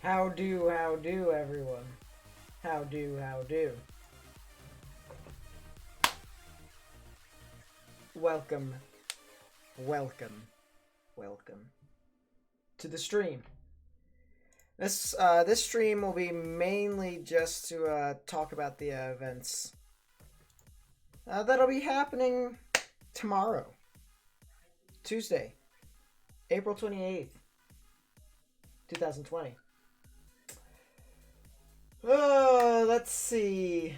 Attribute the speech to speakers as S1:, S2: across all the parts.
S1: How do, everyone? How do, how do? Welcome, welcome, welcome to the stream. This stream will be mainly just to talk about the events that'll be happening tomorrow, Tuesday, April 28th, 2020. Let's see.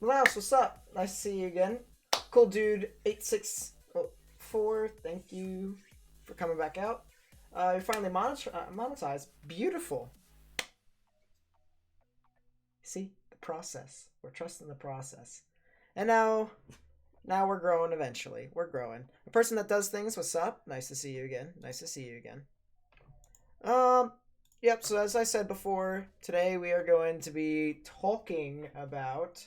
S1: Blouse, what's up? Nice to see you again. Cool dude 8604. Thank you for coming back out. You're finally monetized. Beautiful. See the process. We're trusting the process, and now we're growing. Eventually, we're growing. A person that does things. What's up? Nice to see you again. Nice to see you again. Yep, so as I said before, today we are going to be talking about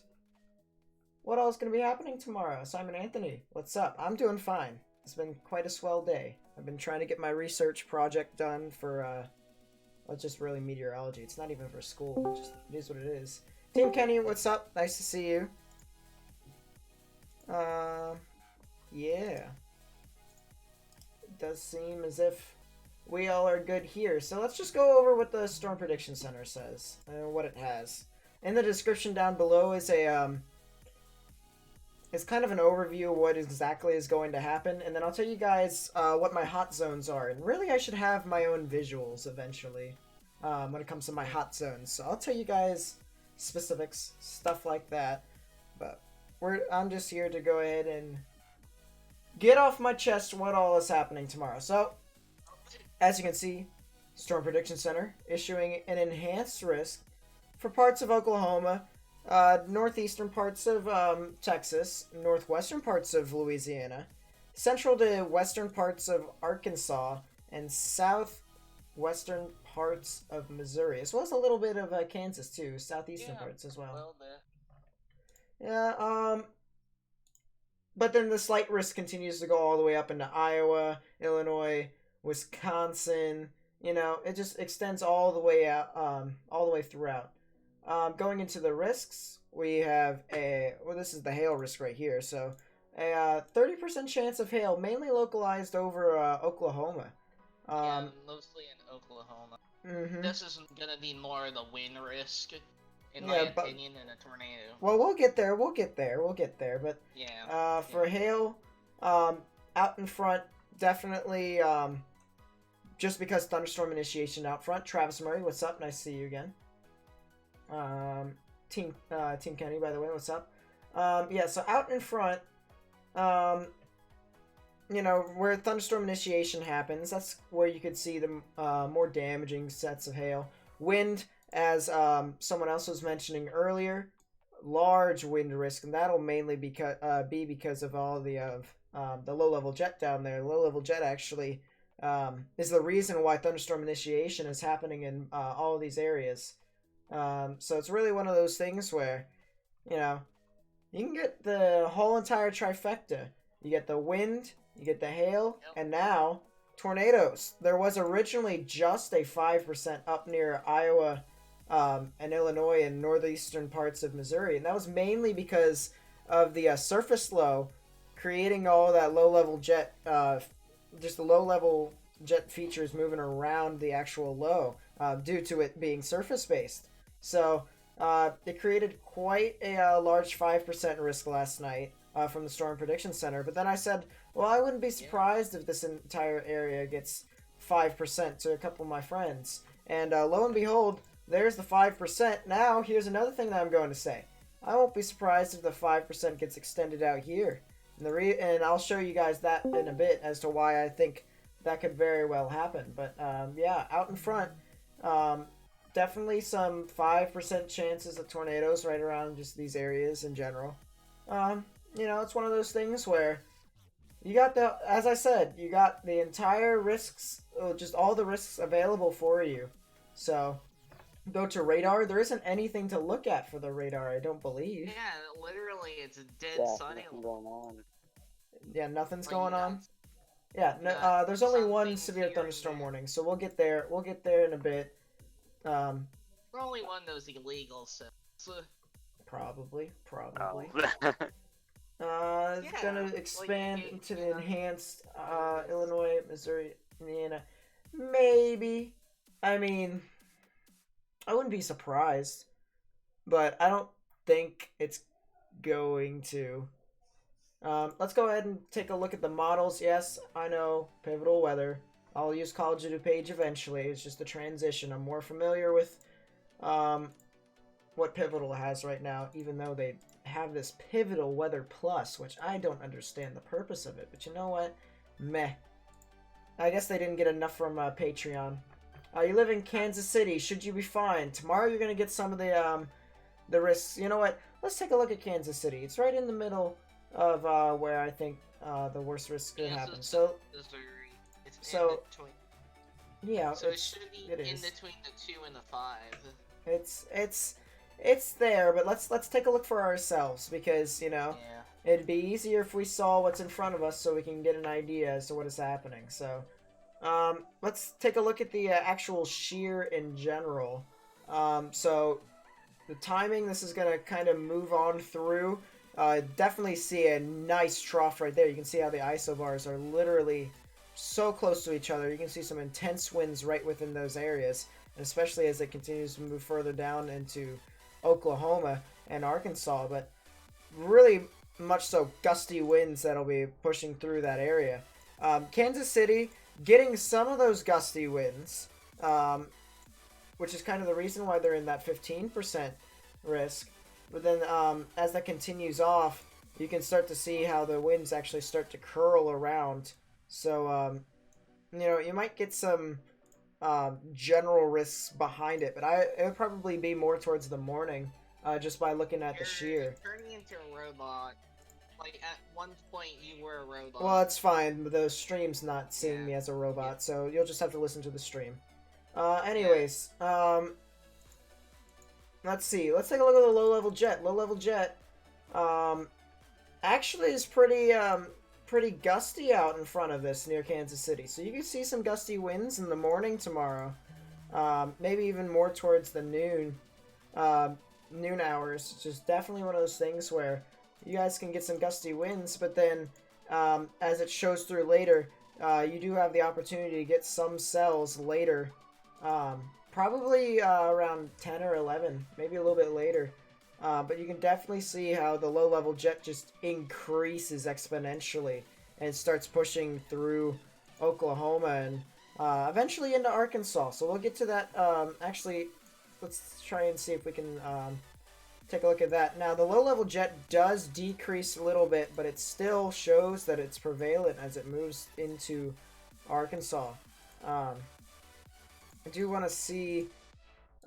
S1: what all is going to be happening tomorrow. Simon Anthony, what's up? I'm doing fine. It's been quite a swell day. I've been trying to get my research project done for, well, just really meteorology. It's not even for school. It is what it is. Team Kenny, what's up? Nice to see you. Yeah. It does seem as if we all are good here. So let's just go over what the Storm Prediction Center says and what it has. In the description down below is it's kind of an overview of what exactly is going to happen, and then I'll tell you guys what my hot zones are. And really, I should have my own visuals eventually when it comes to my hot zones. So I'll tell you guys specifics, stuff like that. But I'm just here to go ahead and get off my chest what all is happening tomorrow. So, as you can see, Storm Prediction Center issuing an enhanced risk for parts of Oklahoma, northeastern parts of Texas, northwestern parts of Louisiana, central to western parts of Arkansas, and southwestern parts of Missouri, as well as a little bit of Kansas too, southeastern parts as well. Yeah, but then the slight risk continues to go all the way up into Iowa, Illinois, Wisconsin. You know, it just extends all the way out, all the way throughout. Going into the risks, we have this is the hail risk right here. So, a 30% chance of hail, mainly localized over Oklahoma.
S2: Yeah, mostly in Oklahoma.
S1: Mm-hmm.
S2: This is gonna be more the wind risk, in my opinion, than a tornado.
S1: Well, we'll get there. But
S2: yeah.
S1: For hail, out in front, definitely. Just because thunderstorm initiation out front. Travis Murray, what's up? Nice to see you again. Team Kenny, by the way, what's up? Yeah, so out in front, you know, where thunderstorm initiation happens, that's where you could see the more damaging sets of hail. Wind, as someone else was mentioning earlier, large wind risk, and that'll mainly be because of all the low-level jet down there. Low-level jet actually is the reason why thunderstorm initiation is happening in all of these areas. So it's really one of those things where, you know, you can get the whole entire trifecta. You get the wind, you get the hail, and now tornadoes. There was originally just a 5% up near Iowa and Illinois and northeastern parts of Missouri, and that was mainly because of the surface low creating all that low-level jet, just the low-level jet features moving around the actual low due to it being surface-based. So it created quite a large 5% risk last night from the Storm Prediction Center. But then I said, well, I wouldn't be surprised if this entire area gets 5% to a couple of my friends. And lo and behold, there's the 5%. Now, here's another thing that I'm going to say. I won't be surprised if the 5% gets extended out here. And I'll show you guys that in a bit as to why I think that could very well happen. But yeah, out in front, definitely some 5% chances of tornadoes right around just these areas in general. You know, it's one of those things where you got as I said, you got the entire risks, just all the risks available for you. So go to radar. There isn't anything to look at for the radar, I don't believe.
S2: Yeah, literally, it's a dead silent.
S3: Going on.
S1: Yeah, nothing's going on. Yeah, no, there's only one severe thunderstorm warning, so we'll get there. We'll get there in a bit.
S2: Probably one of those illegal cells.
S1: Probably.
S3: Oh.
S1: It's gonna expand into the enhanced Illinois, Missouri, Indiana. Maybe. I mean, I wouldn't be surprised, but I don't think it's going to. Let's go ahead and take a look at the models. Yes, I know, pivotal weather. I'll use College of DuPage eventually. It's just a transition. I'm more familiar with what Pivotal has right now, even though they have this Pivotal Weather Plus, which I don't understand the purpose of it. But you know what? Meh. I guess they didn't get enough from Patreon. You live in Kansas City. Should you be fine? Tomorrow you're going to get some of the risks. You know what? Let's take a look at Kansas City. It's right in the middle of where I think the worst risks could happen. So, yeah,
S2: so it should be in between the 2 and the 5.
S1: It's there, but let's take a look for ourselves, because it'd be easier if we saw what's in front of us so we can get an idea as to what is happening. So let's take a look at the actual shear in general. So the timing, this is gonna kind of move on through. Definitely see a nice trough right there. You can see how the isobars are literally so close to each other. You can see some intense winds right within those areas, and especially as it continues to move further down into Oklahoma and Arkansas, but really much so gusty winds that'll be pushing through that area. Kansas City getting some of those gusty winds, which is kind of the reason why they're in that 15% risk. But then as that continues off, you can start to see how the winds actually start to curl around. So, you might get some general risks behind it, but it would probably be more towards the morning, just by looking at the shear.
S2: You're turning into a robot. Like, at one point you were a robot.
S1: Well, it's fine. The stream's not seeing me as a robot, so you'll just have to listen to the stream. Anyways, let's see. Let's take a look at the low-level jet. Low-level jet, actually is pretty gusty out in front of this near Kansas City. So you can see some gusty winds in the morning tomorrow. Maybe even more towards the noon hours. It's just definitely one of those things where you guys can get some gusty winds, but then as it shows through later, you do have the opportunity to get some cells later. Probably around 10 or 11, maybe a little bit later. But you can definitely see how the low-level jet just increases exponentially and starts pushing through Oklahoma and eventually into Arkansas. So we'll get to that. Actually, let's try and see if we can take a look at that. Now, the low-level jet does decrease a little bit, but it still shows that it's prevalent as it moves into Arkansas. I do want to see...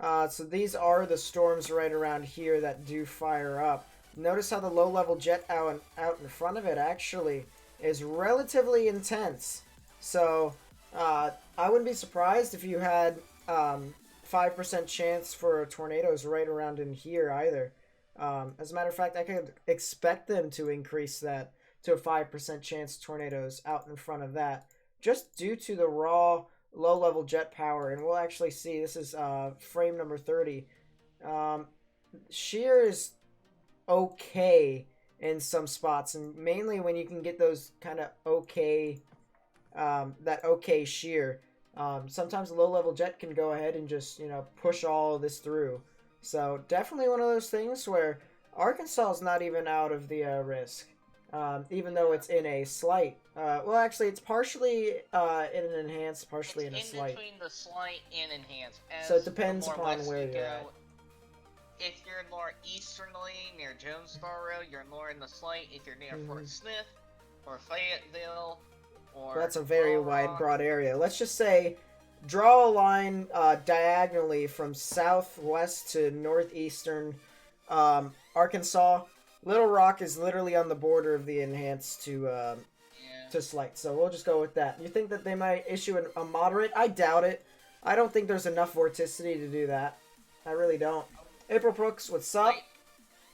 S1: so these are the storms right around here that do fire up. Notice how the low-level jet out in front of it actually is relatively intense. So I wouldn't be surprised if you had 5% chance for tornadoes right around in here either. As a matter of fact, I could expect them to increase that to a 5% chance tornadoes out in front of that, just due to the raw low-level jet power. And we'll actually see, this is frame number 30. Shear is okay in some spots, and mainly when you can get those kind of okay, that okay shear. Sometimes a low-level jet can go ahead and just, push all of this through. So definitely one of those things where Arkansas is not even out of the risk. Even though it's in a slight. Well, actually, it's partially in an enhanced, partially in a slight.
S2: It's in between the slight and enhanced.
S1: So it depends upon where you're at.
S2: If you're more easterly, near Jonesboro, you're more in the slight. If you're near Fort Smith, or Fayetteville, or...
S1: That's a very wide, broad area. Let's just say, draw a line diagonally from southwest to northeastern Arkansas. Little Rock is literally on the border of the enhanced to slight, so we'll just go with that. You think that they might issue a moderate? I doubt it. I don't think there's enough vorticity to do that. I really don't. April Brooks, what's up?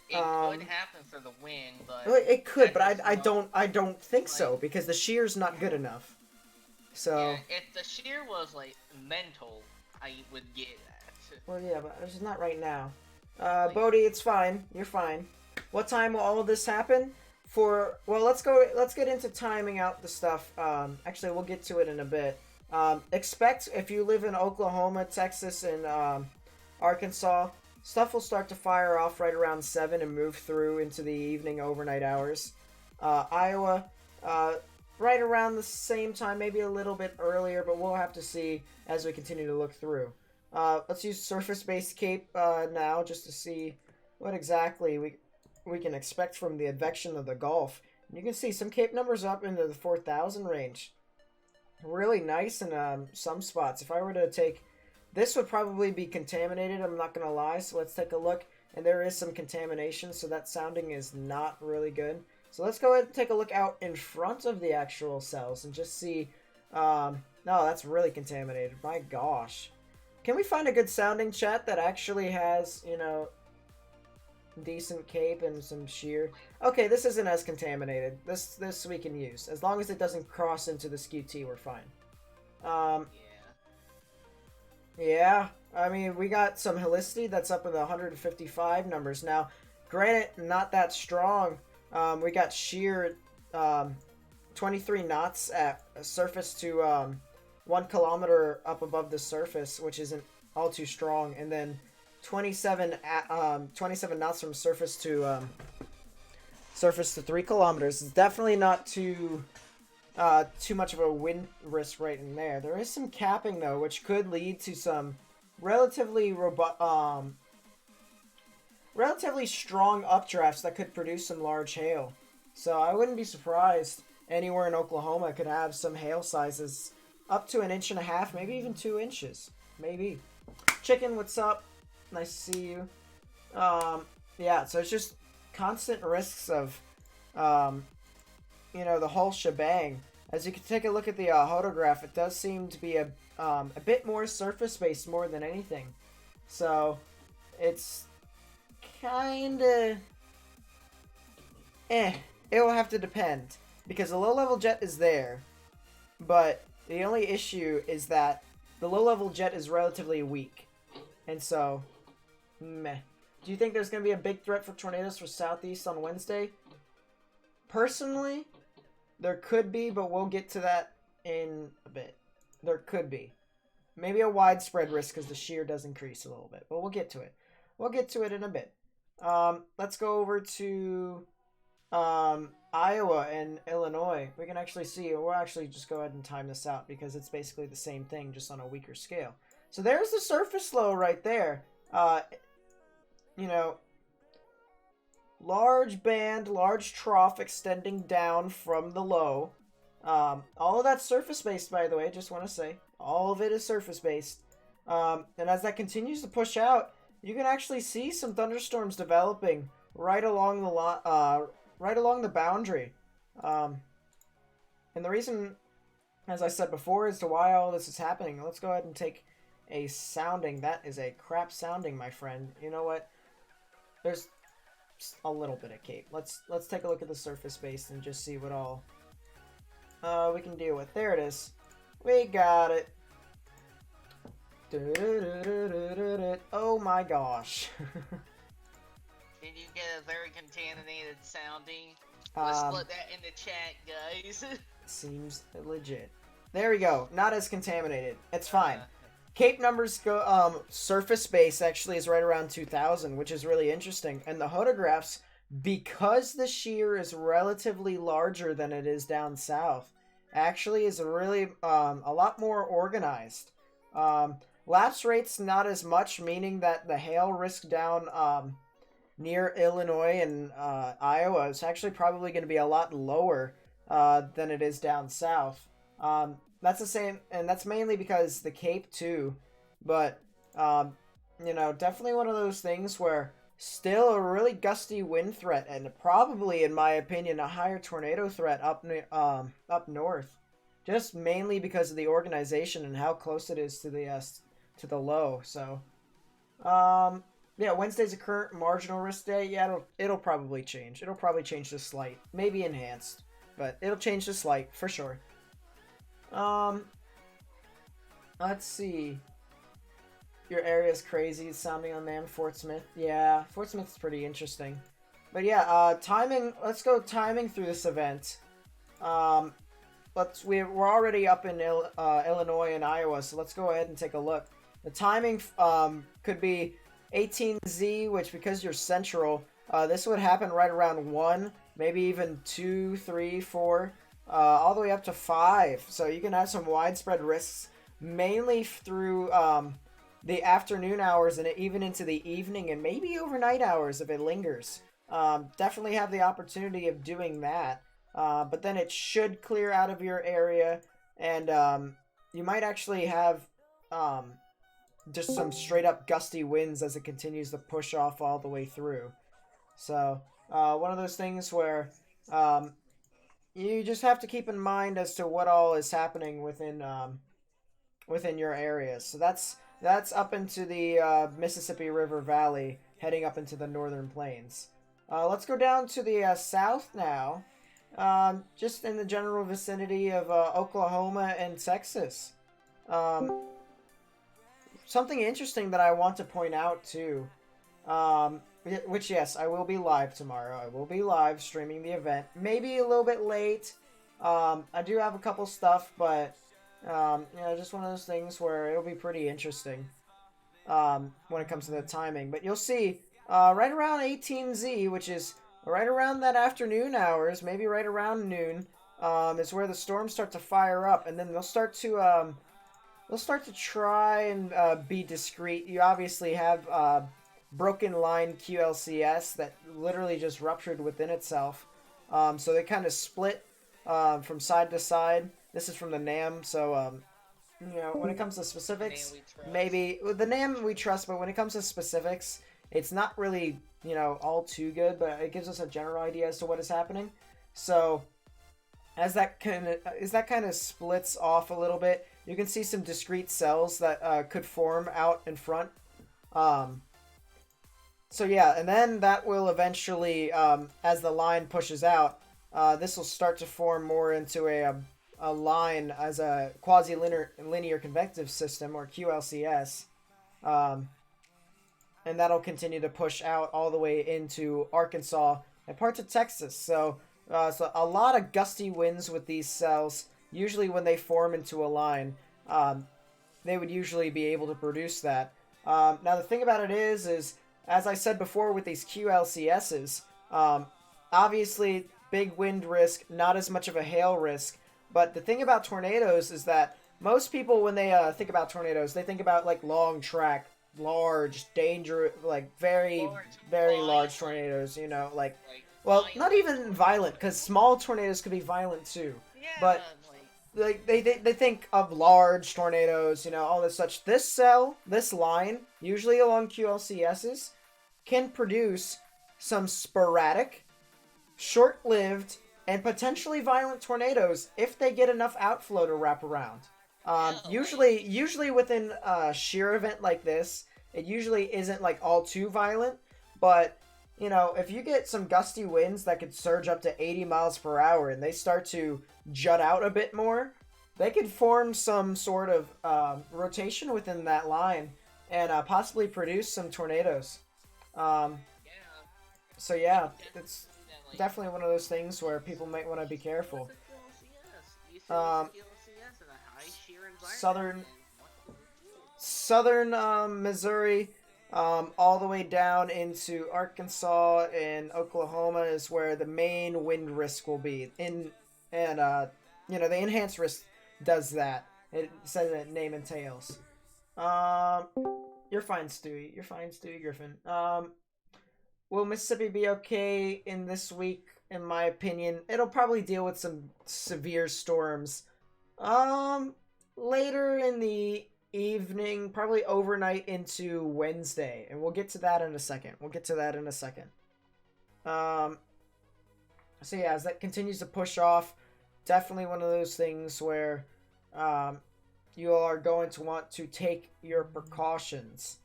S2: It could happen for the wind, but
S1: it could, but I don't think so, because the shear's not good enough. So
S2: if the shear was mental, I would get that.
S1: Well, yeah, but it's not right now.
S2: Like,
S1: Bodhi, it's fine. You're fine. What time will all of this happen? Well, let's go. Let's get into timing out the stuff. Actually, we'll get to it in a bit. Expect if you live in Oklahoma, Texas, and Arkansas, stuff will start to fire off right around 7 and move through into the evening overnight hours. Iowa, right around the same time, maybe a little bit earlier, but we'll have to see as we continue to look through. Let's use surface-based cape now just to see what exactly we can expect from the advection of the Gulf. And you can see some cape numbers up into the 4,000 range. Really nice in some spots. If I were to take... This would probably be contaminated, I'm not going to lie, so let's take a look. And there is some contamination, so that sounding is not really good. So let's go ahead and take a look out in front of the actual cells and just see... no, that's really contaminated. My gosh. Can we find a good sounding chat that actually has, you know, decent cape and some shear? Okay, this isn't as contaminated. This we can use. As long as it doesn't cross into the SKU-T, we're fine. Yeah, I mean, we got some helicity that's up in the 155 numbers. Now, granted, not that strong. We got shear 23 knots at surface to 1 kilometer up above the surface, which isn't all too strong, and then 27 knots from surface to 3 kilometers. It's definitely not too much of a wind risk right in there. There is some capping though, which could lead to some relatively strong updrafts that could produce some large hail. So I wouldn't be surprised anywhere in Oklahoma could have some hail sizes up to 1.5 inches, maybe even 2 inches. Maybe. Chicken, what's up? Nice to see you. Yeah, so it's just constant risks of, you know, the whole shebang. As you can take a look at the photograph, it does seem to be a bit more surface-based more than anything. So, it's kinda... It will have to depend. Because the low-level jet is there, but the only issue is that the low-level jet is relatively weak. And so, meh. Do you think there's going to be a big threat for tornadoes for Southeast on Wednesday? Personally, there could be, but we'll get to that in a bit. There could be. Maybe a widespread risk because the shear does increase a little bit, but we'll get to it. We'll get to it in a bit. Let's go over to Iowa and Illinois. We can actually see, we'll actually just go ahead and time this out because it's basically the same thing, just on a weaker scale. So there's the surface low right there. You know, large band, large trough extending down from the low. All of that's surface-based, by the way, just want to say. All of it is surface-based. And as that continues to push out, you can actually see some thunderstorms developing right along the boundary. And the reason, as I said before, as to why all this is happening, let's go ahead and take a sounding. That is a crap sounding, my friend. You know what? There's a little bit of cape. Let's take a look at the surface base and just see what all we can deal with. There it is. We got it. Oh my gosh.
S2: Did you get a very contaminated sounding? Let's put that in the chat, guys.
S1: Seems legit. There we go. Not as contaminated. It's fine. Cape numbers go, surface base actually is right around 2,000, which is really interesting. And the photographs, because the shear is relatively larger than it is down south, actually is really a lot more organized. Lapse rates not as much, meaning that the hail risk down near Illinois and Iowa is actually probably going to be a lot lower than it is down south. That's the same, and that's mainly because the Cape too, but, you know, definitely one of those things where still a really gusty wind threat, and probably, in my opinion, a higher tornado threat up north, just mainly because of the organization and how close it is to the low. So, yeah, Wednesday's a current marginal risk day. Yeah, it'll probably change. It'll probably change to slight, maybe enhanced, but it'll change to slight for sure. Let's see. Your area is crazy sounding on man. Fort Smith. Yeah, Fort Smith's pretty interesting. But yeah, timing. Let's go timing through this event. We're already up in Illinois and Iowa, so let's go ahead and take a look. The timing could be 18Z, which because you're central, this would happen right around 1, maybe even 2, 3, 4, all the way up to 5. So you can have some widespread risks, mainly through the afternoon hours and even into the evening and maybe overnight hours if it lingers. Definitely have the opportunity of doing that. But then it should clear out of your area, and you might actually have just some straight up gusty winds as it continues to push off all the way through. So one of those things where you just have to keep in mind as to what all is happening within your area. So that's up into the Mississippi River Valley, heading up into the northern plains. Let's go down to the south now. Just in the general vicinity of Oklahoma and Texas. Something interesting that I want to point out too, which yes, I will be live tomorrow. I will be live streaming the event. Maybe a little bit late. I do have a couple stuff, but just one of those things where it'll be pretty interesting when it comes to the timing. But you'll see right around 18Z, which is right around that afternoon hours, maybe right around noon, is where the storms start to fire up, and then they'll start to try and be discreet. You obviously have broken line QLCS that literally just ruptured within itself, so they kind of split from side to side. This is from the NAM, so when it comes to specifics, maybe the NAM we trust, but when it comes to specifics, it's not really all too good, but it gives us a general idea as to what is happening. So as that kind of splits off a little bit, you can see some discrete cells that could form out in front. So yeah, and then that will eventually, as the line pushes out, this will start to form more into a line as a quasi-linear convective system, or QLCS. And that'll continue to push out all the way into Arkansas and parts of Texas. So a lot of gusty winds with these cells. Usually when they form into a line, they would usually be able to produce that. Now the thing about it is as I said before with these QLCSs, obviously big wind risk, not as much of a hail risk. But the thing about tornadoes is that most people, when they think about tornadoes, they think about like long track, large, dangerous, like very large tornadoes, well, not even violent, because small tornadoes could be violent too.
S2: Yeah,
S1: but like they think of large tornadoes, all this such. This line, usually along QLCSs, can produce some sporadic, short-lived, and potentially violent tornadoes if they get enough outflow to wrap around. Usually within a shear event like this, it usually isn't like all too violent, but if you get some gusty winds that could surge up to 80 miles per hour and they start to jut out a bit more, they could form some sort of rotation within that line and possibly produce some tornadoes. So yeah, it's definitely one of those things where people might want to be careful. Southern Missouri, all the way down into Arkansas and Oklahoma is where the main wind risk will be. The enhanced risk does that. It says that name entails. You're fine, Stewie. You're fine, Stewie Griffin. Will Mississippi be okay in this week? In my opinion, it'll probably deal with some severe storms. Later in the evening, probably overnight into Wednesday, and we'll get to that in a second. So yeah, as that continues to push off, definitely one of those things where you are going to want to take your precautions.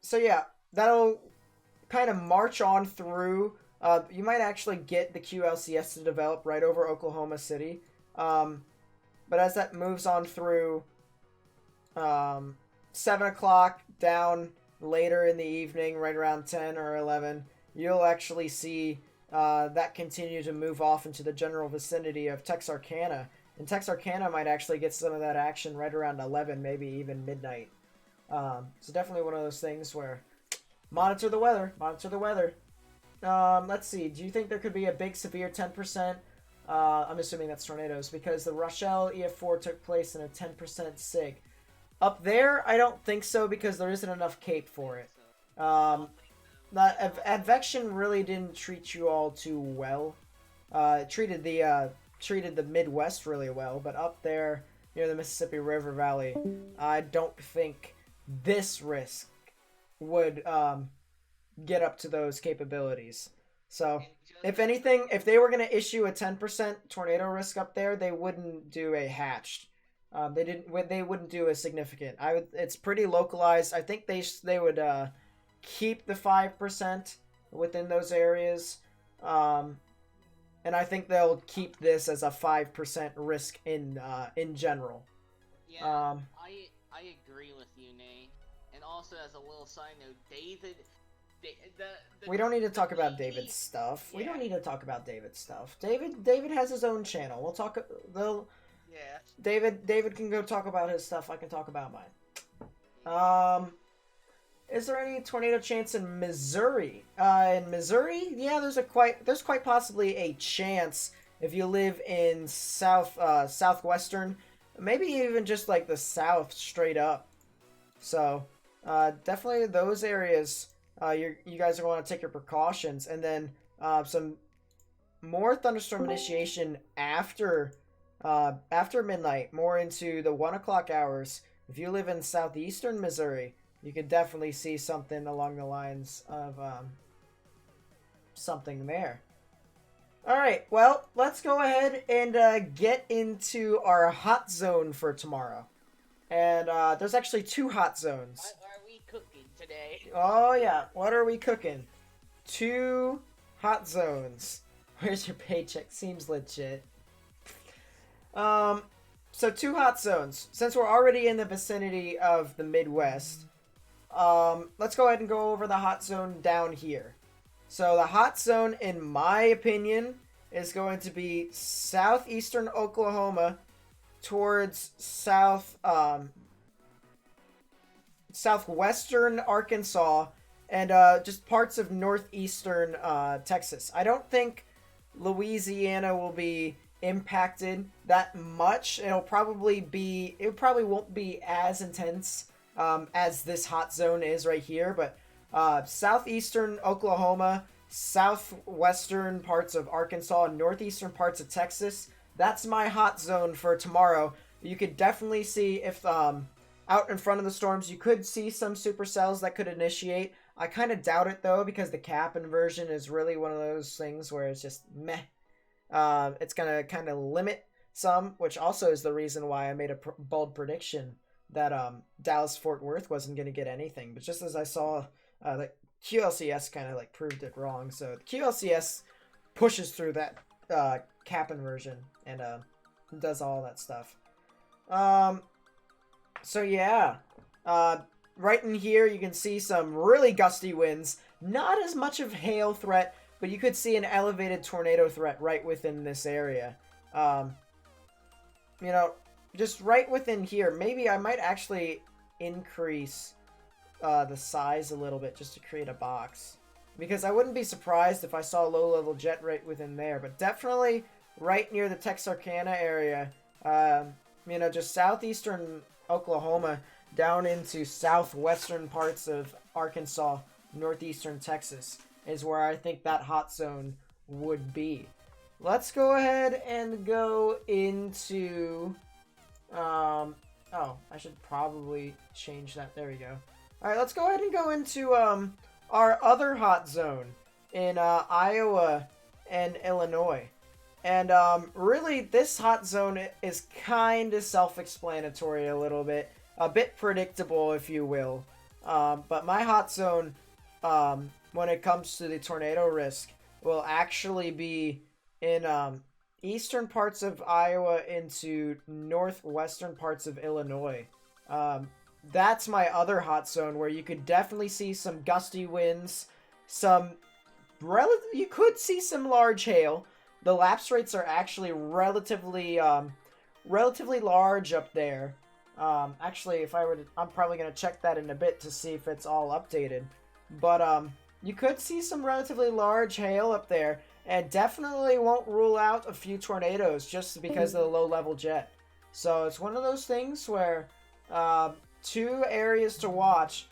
S1: So yeah, that'll kind of march on through. You might actually get the QLCS to develop right over Oklahoma City. But as that moves on through, um, 7 o'clock down later in the evening, right around 10 or 11, you'll actually see that continue to move off into the general vicinity of Texarkana. And Texarkana might actually get some of that action right around 11, maybe even midnight. So definitely one of those things where monitor the weather. Monitor the weather. Let's see. Do you think there could be a big severe 10%? I'm assuming that's tornadoes because the Rochelle EF4 took place in a 10% SIG. Up there, I don't think so because there isn't enough cape for it. Advection really didn't treat you all too well. It treated the Midwest really well, but up there near the Mississippi River Valley, I don't think this risk would get up to those capabilities. So, if anything, if they were going to issue a 10% tornado risk up there, they wouldn't do a hatched. They wouldn't do a significant. It's pretty localized. I think they would keep the 5% within those areas. And I think they'll keep this as a 5% risk in general.
S2: Yeah, I agree with you, Nate. And also, as a little side note, David.
S1: We don't need to talk about David's stuff. Yeah. We don't need to talk about David's stuff. David has his own channel. We'll talk.
S2: Yeah.
S1: David can go talk about his stuff. I can talk about mine. Is there any tornado chance in Missouri? In Missouri, yeah, there's quite possibly a chance if you live in southwestern, maybe even just like the south straight up. So, definitely those areas. You guys are going to take your precautions, and then some more thunderstorm initiation after midnight, more into the 1 o'clock hours. If you live in southeastern Missouri, you could definitely see something along the lines of something there. All right, well, let's go ahead and get into our hot zone for tomorrow. And there's actually 2 hot zones.
S2: What are we cooking today?
S1: Oh, yeah. What are we cooking? 2 hot zones. Where's your paycheck? Seems legit. So 2 hot zones. Since we're already in the vicinity of the Midwest, let's go ahead and go over the hot zone down here. So the hot zone, in my opinion, is going to be southeastern Oklahoma towards southwestern Arkansas and just parts of northeastern Texas. I don't think Louisiana will be impacted that much. It probably won't be as intense as this hot zone is right here, but southeastern Oklahoma, southwestern parts of Arkansas, and northeastern parts of Texas, that's my hot zone for tomorrow. You could definitely see if out in front of the storms, you could see some supercells that could initiate. I kind of doubt it though, because the cap inversion is really one of those things where it's just meh. It's gonna kind of limit some, which also is the reason why I made a bold prediction that Dallas-Fort Worth wasn't gonna get anything. But just as I saw, the QLCS kind of like proved it wrong. So the QLCS pushes through that cap inversion and does all that stuff. So yeah, right in here you can see some really gusty winds. Not as much of hail threat, but you could see an elevated tornado threat right within this area. Just right within here. Maybe I might actually increase the size a little bit just to create a box. Because I wouldn't be surprised if I saw a low-level jet right within there. But definitely right near the Texarkana area, just southeastern Oklahoma down into southwestern parts of Arkansas, northeastern Texas is where I think that hot zone would be. Let's go ahead and go into... I should probably change that. There we go. Alright, let's go ahead and go into our other hot zone in Iowa and Illinois. And really, this hot zone is kind of self-explanatory a little bit. A bit predictable, if you will. But my hot zone, when it comes to the tornado risk, will actually be in eastern parts of Iowa into northwestern parts of Illinois. Um, that's my other hot zone where you could definitely see some gusty winds, some you could see some large hail. The lapse rates are actually relatively large up there. Actually, if I were to, I'm probably gonna check that in a bit to see if it's all updated. But you could see some relatively large hail up there, and definitely won't rule out a few tornadoes just because of the low level jet. So it's one of those things where two areas to watch: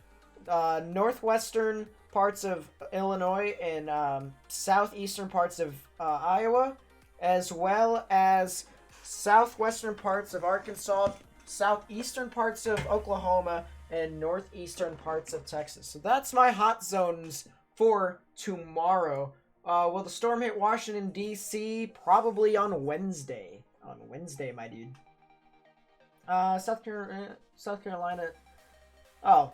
S1: northwestern parts of Illinois and southeastern parts of Iowa, as well as southwestern parts of Arkansas, southeastern parts of Oklahoma, and northeastern parts of Texas. So that's my hot zones for tomorrow. Will the storm hit Washington, D.C.? Probably on Wednesday. On Wednesday, my dude. South Carolina. Oh,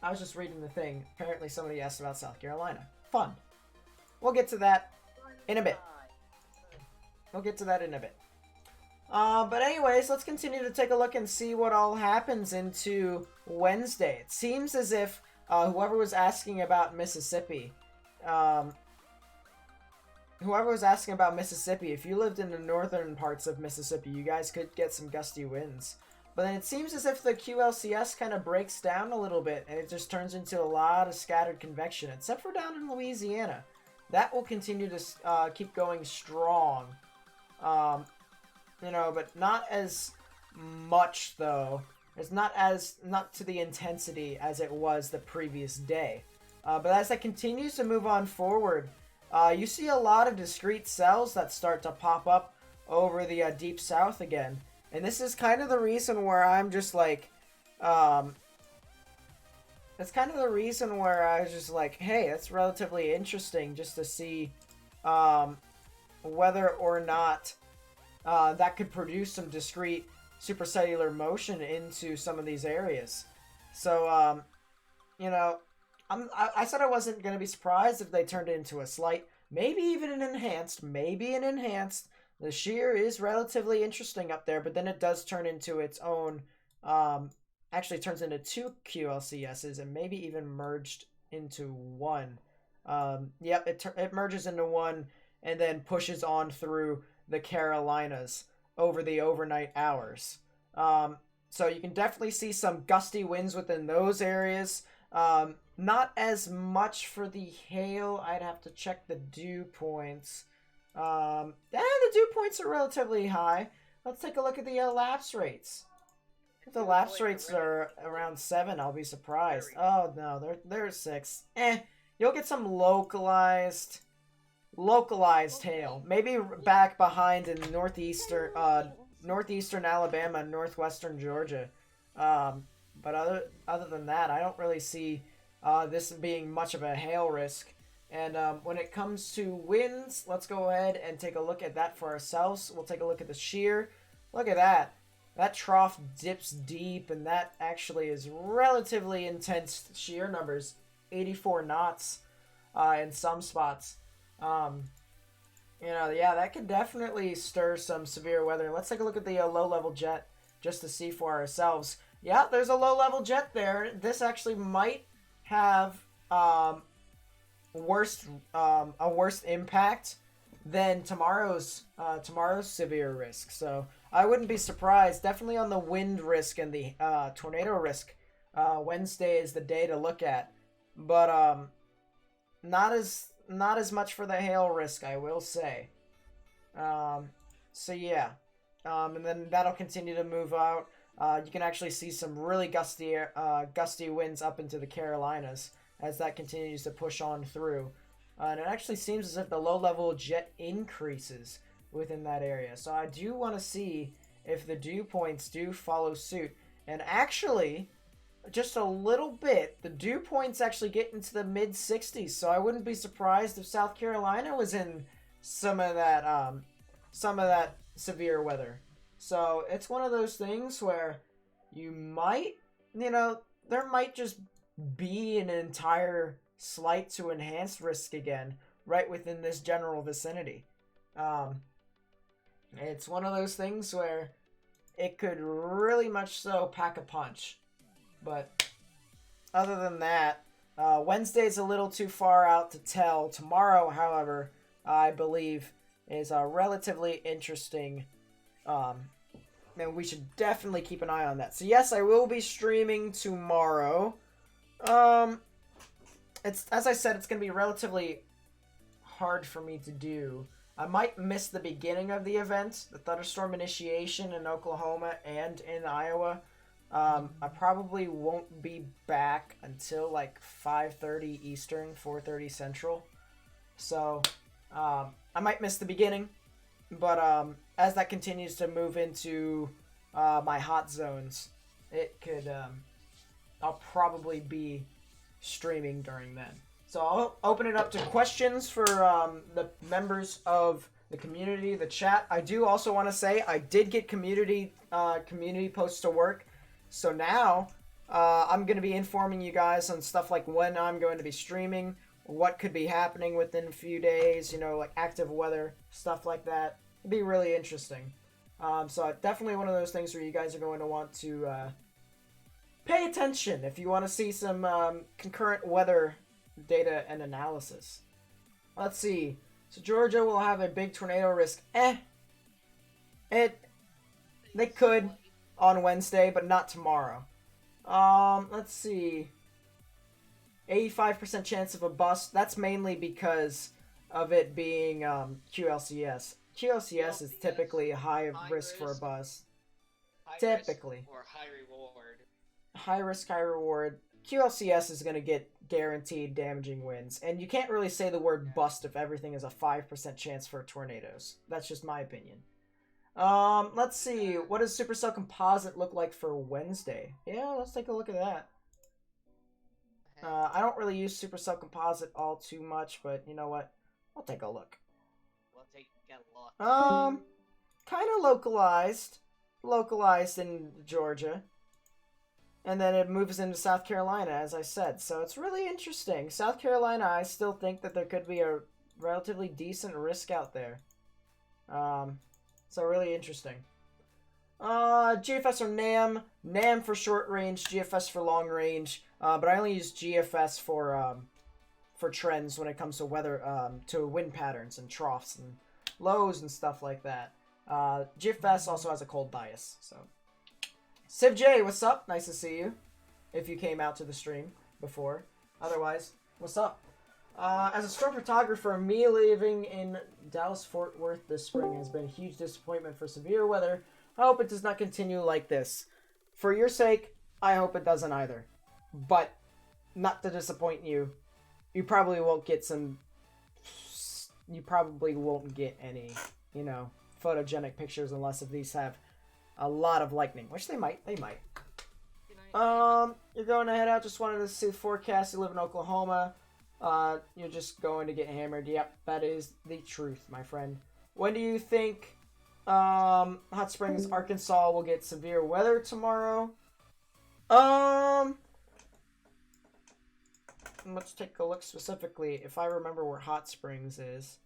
S1: I was just reading the thing. Apparently somebody asked about South Carolina. Fun. We'll get to that in a bit. But anyways, let's continue to take a look and see what all happens into Wednesday. It seems as if whoever was asking about Mississippi, if you lived in the northern parts of Mississippi, you guys could get some gusty winds. But then it seems as if the QLCS kind of breaks down a little bit, and it just turns into a lot of scattered convection, except for down in Louisiana. That will continue to keep going strong. But not as much, though. It's not to the intensity as it was the previous day. But as that continues to move on forward, you see a lot of discrete cells that start to pop up over the deep south again. And this is kind of the reason where I'm just like, that's kind of the reason where I was just like, hey, that's relatively interesting just to see whether or not that could produce some discrete supercellular motion into some of these areas. So, I said I wasn't going to be surprised if they turned it into a slight, maybe even an enhanced. The shear is relatively interesting up there, but then it does turn into its own, actually turns into two QLCSs and maybe even merged into one. It merges into one and then pushes on through the Carolinas over the overnight hours. So you can definitely see some gusty winds within those areas. Not as much for the hail. I'd have to check the dew points. The dew points are relatively high. Let's take a look at the lapse rates. If the lapse rates are around 7, I'll be surprised. Oh no, they're 6. You'll get some localized hail. Maybe back behind in northeastern Alabama and northwestern Georgia. But other than that, I don't really see this being much of a hail risk. And when it comes to winds, let's go ahead and take a look at that for ourselves. We'll take a look at the shear. Look at that. That trough dips deep, and that actually is relatively intense shear numbers. 84 knots in some spots. That could definitely stir some severe weather. Let's take a look at the low-level jet just to see for ourselves. Yeah, there's a low-level jet there. This actually might have a worse impact than tomorrow's severe risk. So I wouldn't be surprised. Definitely on the wind risk and the tornado risk. Wednesday is the day to look at, but not as much for the hail risk, I will say. And then that'll continue to move out. You can actually see some really gusty winds up into the Carolinas as that continues to push on through. And it actually seems as if the low-level jet increases within that area. So I do want to see if the dew points do follow suit. And actually, just a little bit, the dew points actually get into the mid-60s. So I wouldn't be surprised if South Carolina was in some of that severe weather. So it's one of those things where you might, there might just be an entire slight to enhanced risk again right within this general vicinity. It's one of those things where it could really much so pack a punch. But other than that, Wednesday's a little too far out to tell. Tomorrow, however, I believe is a relatively interesting. And we should definitely keep an eye on that. So yes, I will be streaming tomorrow. It's, as I said, it's going to be relatively hard for me to do. I might miss the beginning of the event, the thunderstorm initiation in Oklahoma and in Iowa. I probably won't be back until like 5:30 Eastern, 4:30 Central. So I might miss the beginning, but as that continues to move into my hot zones, it could I'll probably be streaming during then. So I'll open it up to questions for the members of the community, the chat. I do also want to say I did get community posts to work. So now I'm going to be informing you guys on stuff like when I'm going to be streaming, what could be happening within a few days, you know, like active weather, stuff like that. It'd be really interesting. So definitely one of those things where you guys are going to want to pay attention if you want to see some concurrent weather data and analysis. Let's see. So Georgia will have a big tornado risk. They could on Wednesday, but not tomorrow. Let's see. 85% chance of a bust. That's mainly because of it being QLCS. QLCS is typically a high risk for a bust. Typically.
S2: Or high reward.
S1: High risk, high reward. QLCS is going to get guaranteed damaging winds. And you can't really say the word bust if everything is a 5% chance for tornadoes. That's just my opinion. Let's see. What does Supercell Composite look like for Wednesday? Yeah, let's take a look at that. I don't really use Supercell Composite all too much, but you know what? I'll take a look.
S2: We'll take a look.
S1: Kind of localized. Localized in Georgia. And then it moves into South Carolina, as I said. So it's really interesting. South Carolina, I still think that there could be a relatively decent risk out there. So really interesting. GFS or NAM. NAM for short range, GFS for long range. But I only use GFS for trends when it comes to weather, to wind patterns and troughs and lows and stuff like that. GFS also has a cold bias, so. Civ J, what's up? Nice to see you. If you came out to the stream before. Otherwise, what's up? As a storm photographer, me living in Dallas-Fort Worth this spring has been a huge disappointment for severe weather. I hope it does not continue like this. For your sake, I hope it doesn't either. But, not to disappoint you, you probably won't get any, you know, photogenic pictures unless if these have a lot of lightning, which they might. You're going to head out. Just wanted to see the forecast. You live in Oklahoma. You're just going to get hammered. Yep, that is the truth, my friend. When do you think Hot Springs, Arkansas will get severe weather tomorrow? Let's take a look specifically. If I remember where Hot Springs is.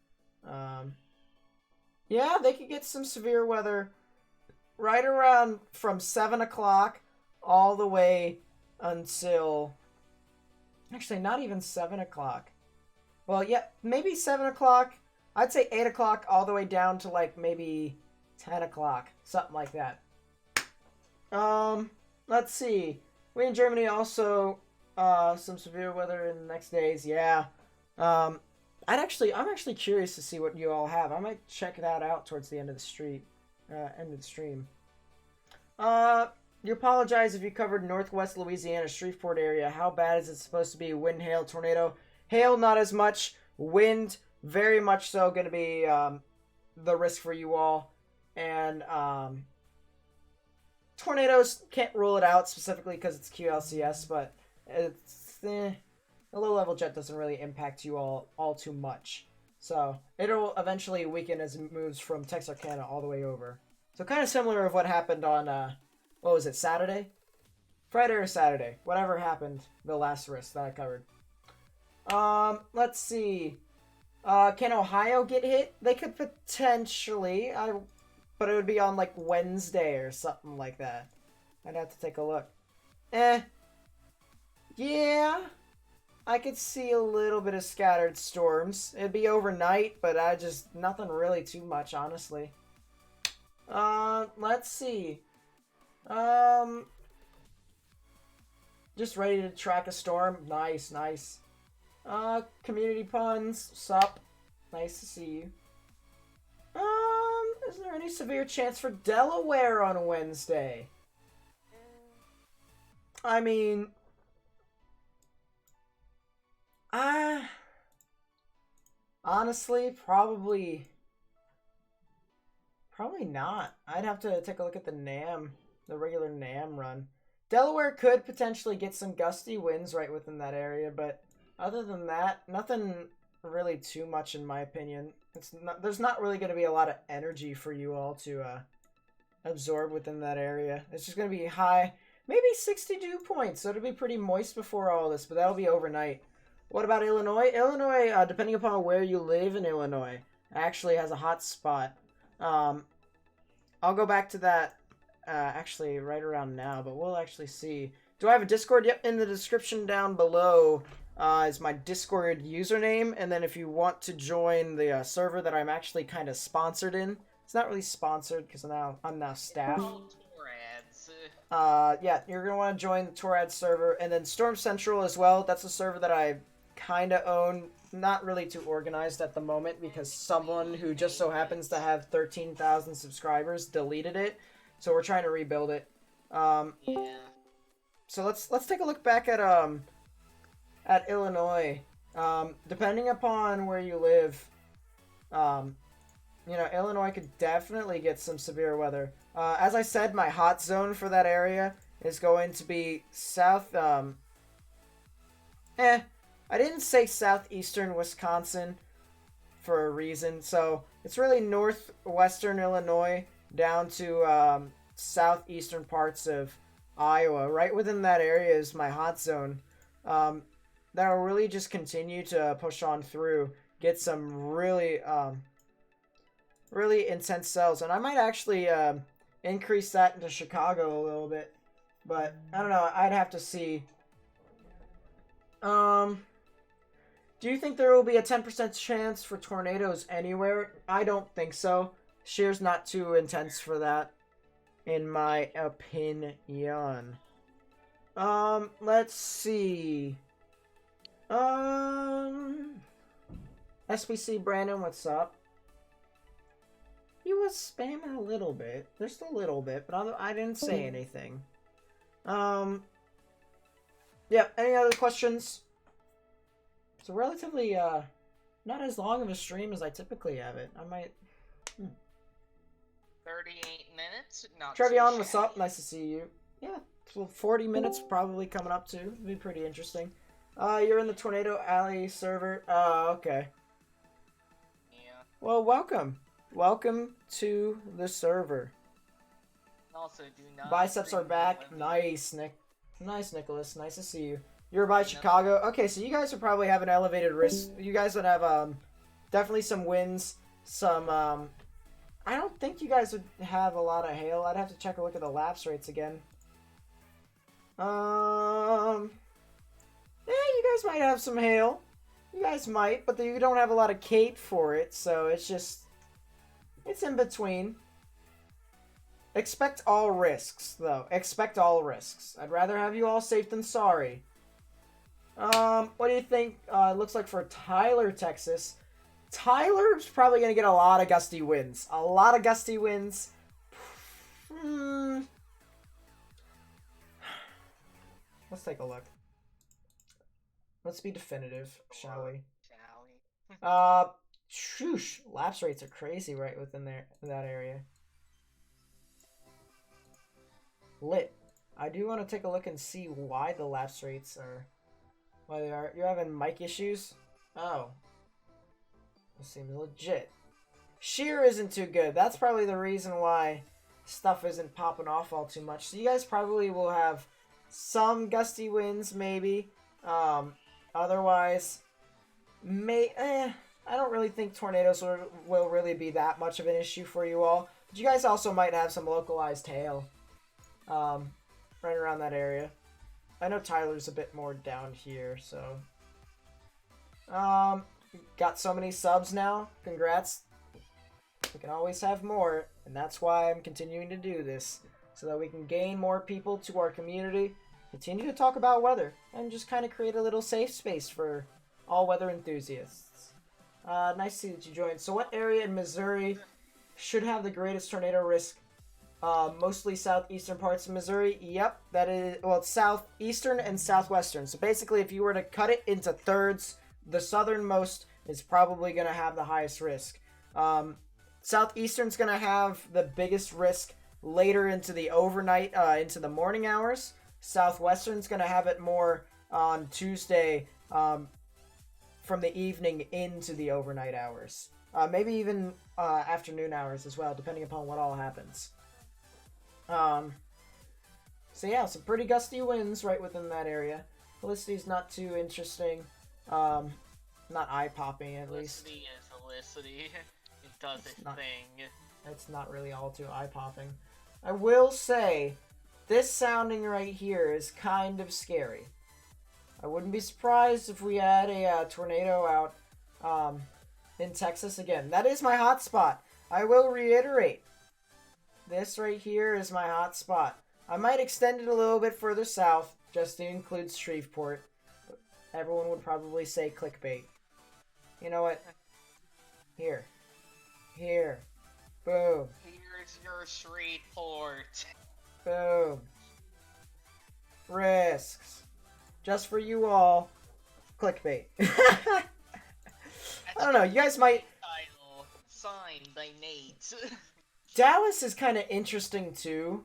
S1: Yeah, they could get some severe weather right around from 7 o'clock all the way until... Actually, not even 7 o'clock. Well, yeah, maybe 7 o'clock. I'd say 8 o'clock all the way down to, like, maybe 10 o'clock. Something like that. Let's see. We in Germany also, some severe weather in the next days. Yeah. I'm actually curious to see what you all have. I might check that out towards the end of the stream. You apologize if you covered northwest Louisiana, Shreveport area. How bad is it supposed to be? Wind, hail, tornado? Hail, not as much. Wind, very much so going to be the risk for you all. And tornadoes, can't rule it out specifically because it's QLCS, but it's the low-level jet doesn't really impact you all too much. So it'll eventually weaken as it moves from Texarkana all the way over. So kind of similar of what happened on, what was it, Saturday? Friday or Saturday. Whatever happened, the last risk that I covered. Let's see. Can Ohio get hit? They could potentially. but it would be on like Wednesday or something like that. I'd have to take a look. Yeah, I could see a little bit of scattered storms. It'd be overnight, but nothing really too much, honestly. Let's see. Just ready to track a storm. Nice, nice. Community puns. Sup? Nice to see you. Is there any severe chance for Delaware on Wednesday? I mean, honestly, probably not. I'd have to take a look at the regular NAM run. Delaware could potentially get some gusty winds right within that area, but other than that, nothing really too much in my opinion. There's not really going to be a lot of energy for you all to absorb within that area. It's just going to be high, maybe 60 dew points, so it'll be pretty moist before all this, but that'll be overnight. What about Illinois? Illinois, depending upon where you live in Illinois, actually has a hot spot. I'll go back to that actually right around now, but we'll actually see. Do I have a Discord? Yep, in the description down below is my Discord username, and then if you want to join the server that I'm actually kind of sponsored in, it's not really sponsored because I'm now staff. Yeah, you're gonna want to join the Torad server, and then Storm Central as well. That's a server that I kind of own, not really too organized at the moment because someone who just so happens to have 13,000 subscribers deleted it, so we're trying to rebuild it.
S2: Yeah.
S1: So let's take a look back at Illinois. Depending upon where you live, you know, Illinois could definitely get some severe weather. As I said, my hot zone for that area is going to be south. I didn't say southeastern Wisconsin for a reason. So it's really northwestern Illinois down to southeastern parts of Iowa. Right within that area is my hot zone. That'll really just continue to push on through, get some really really intense cells, and I might actually increase that into Chicago a little bit, but I don't know. I'd have to see. Do you think there will be a 10% chance for tornadoes anywhere? I don't think so. Shear's not too intense for that, in my opinion. Let's see. SPC Brandon, what's up? He was spamming a little bit. Just a little bit, but I didn't say anything. Yeah, any other questions? It's a relatively, not as long of a stream as I typically have it. I might...
S2: 38 minutes? Not
S1: Trevion, what's up? Nice to see you. Yeah, so 40 minutes probably coming up too. It'd be pretty interesting. You're in the Tornado Alley server. Okay.
S2: Yeah.
S1: Well, welcome. Welcome to the server.
S2: Also, do not...
S1: Biceps are back. Nice, Nick. Nice, Nicholas. Nice to see you. You're by Chicago. Okay, so you guys would probably have an elevated risk. You guys would have definitely some winds. Some I don't think you guys would have a lot of hail. I'd have to check a look at the lapse rates again. Yeah, you guys might have some hail. You guys might, but you don't have a lot of cape for it, so it's in between. Expect all risks, though. Expect all risks. I'd rather have you all safe than sorry. What do you think it looks like for Tyler, Texas? Tyler's probably going to get a lot of gusty winds. A lot of gusty winds. Let's take a look. Let's be definitive, shall we? Shoosh. Lapse rates are crazy right within there, that area. Lit. I do want to take a look and see why the lapse rates are... Why they are. You're having mic issues? Oh. This seems legit. Shear isn't too good. That's probably the reason why stuff isn't popping off all too much. So you guys probably will have some gusty winds, maybe. Otherwise, I I don't really think tornadoes will really be that much of an issue for you all. But you guys also might have some localized hail right around that area. I know Tyler's a bit more down here, so... got so many subs now. Congrats. We can always have more, and that's why I'm continuing to do this. So that we can gain more people to our community, continue to talk about weather, and just kind of create a little safe space for all weather enthusiasts. Nice to see that you joined. So what area in Missouri should have the greatest tornado risk? Mostly southeastern parts of Missouri. Yep, that is, well, it's southeastern and southwestern. So basically, if you were to cut it into thirds, the southernmost is probably going to have the highest risk. Southeastern's going to have the biggest risk later into the overnight, into the morning hours. Southwestern's going to have it more on Tuesday, from the evening into the overnight hours. Maybe even afternoon hours as well, depending upon what all happens. So yeah, some pretty gusty winds right within that area. Felicity's not too interesting. Not eye-popping, at least.
S2: Felicity is Felicity. It does its thing.
S1: It's not really all too eye-popping. I will say, this sounding right here is kind of scary. I wouldn't be surprised if we had a tornado out in Texas again. That is my hot spot. I will reiterate. This right here is my hot spot. I might extend it a little bit further south, just to include Shreveport. But everyone would probably say clickbait. You know what? Here. Here. Boom.
S2: Here's your Shreveport.
S1: Boom. Risks. Just for you all. Clickbait. I don't know. You guys might...
S2: Title. Signed by Nate.
S1: Dallas is kind of interesting too.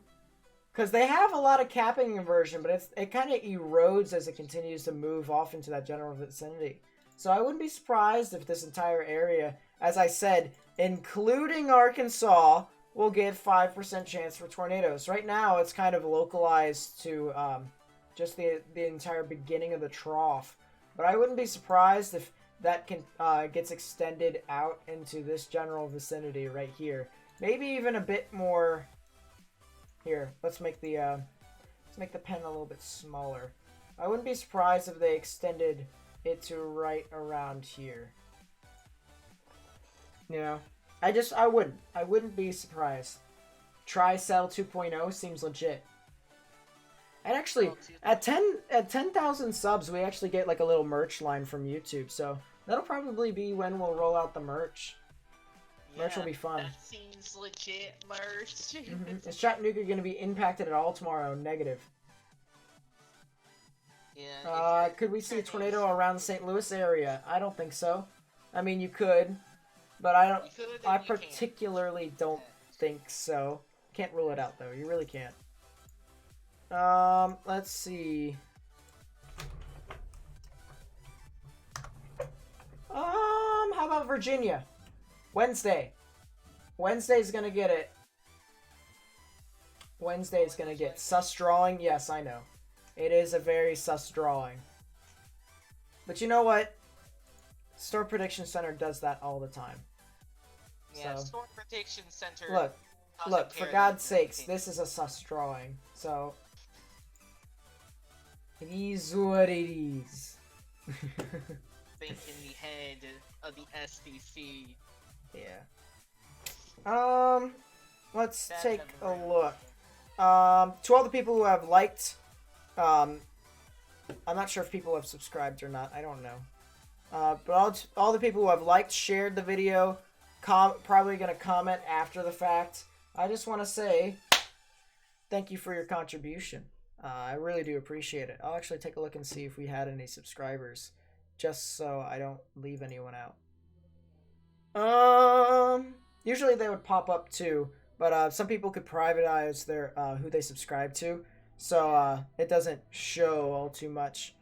S1: Because they have a lot of capping inversion, but it kind of erodes as it continues to move off into that general vicinity. So I wouldn't be surprised if this entire area, as I said, including Arkansas, will get 5% chance for tornadoes. Right now, it's kind of localized to just the entire beginning of the trough. But I wouldn't be surprised if that gets extended out into this general vicinity right here. Maybe even a bit more. Here, let's make the pen a little bit smaller. I wouldn't be surprised if they extended it to right around here. You know, I wouldn't be surprised. Tri-Cell 2.0 seems legit. And actually, at 10,000 subs, we actually get like a little merch line from YouTube. So that'll probably be when we'll roll out the merch. Merch will be fun.
S2: That seems legit, merch.
S1: Is Chattanooga going to be impacted at all tomorrow? Negative.
S2: Yeah.
S1: Could we see a tornado around the St. Louis area? I don't think so. I mean, you could, but I particularly don't think so. Can't rule it out though. You really can't. Let's see. How about Virginia? Wednesday. Wednesday's gonna get it. Wednesday's gonna get sus drawing. Yes, I know. It is a very sus drawing. But you know what? Storm Prediction Center does that all the time.
S2: Yeah,
S1: so,
S2: Storm Prediction Center.
S1: Look, for God's sakes, this is a sus drawing. So, it is what it is.
S2: Think in the head of the SDC.
S1: Yeah. Let's take a look. To all the people who have liked, I'm not sure if people have subscribed or not. I don't know. But all the people who have liked, shared the video, probably going to comment after the fact. I just want to say thank you for your contribution. I really do appreciate it. I'll actually take a look and see if we had any subscribers, just so I don't leave anyone out. Usually they would pop up too, but some people could privatize their who they subscribe to, so it doesn't show all too much.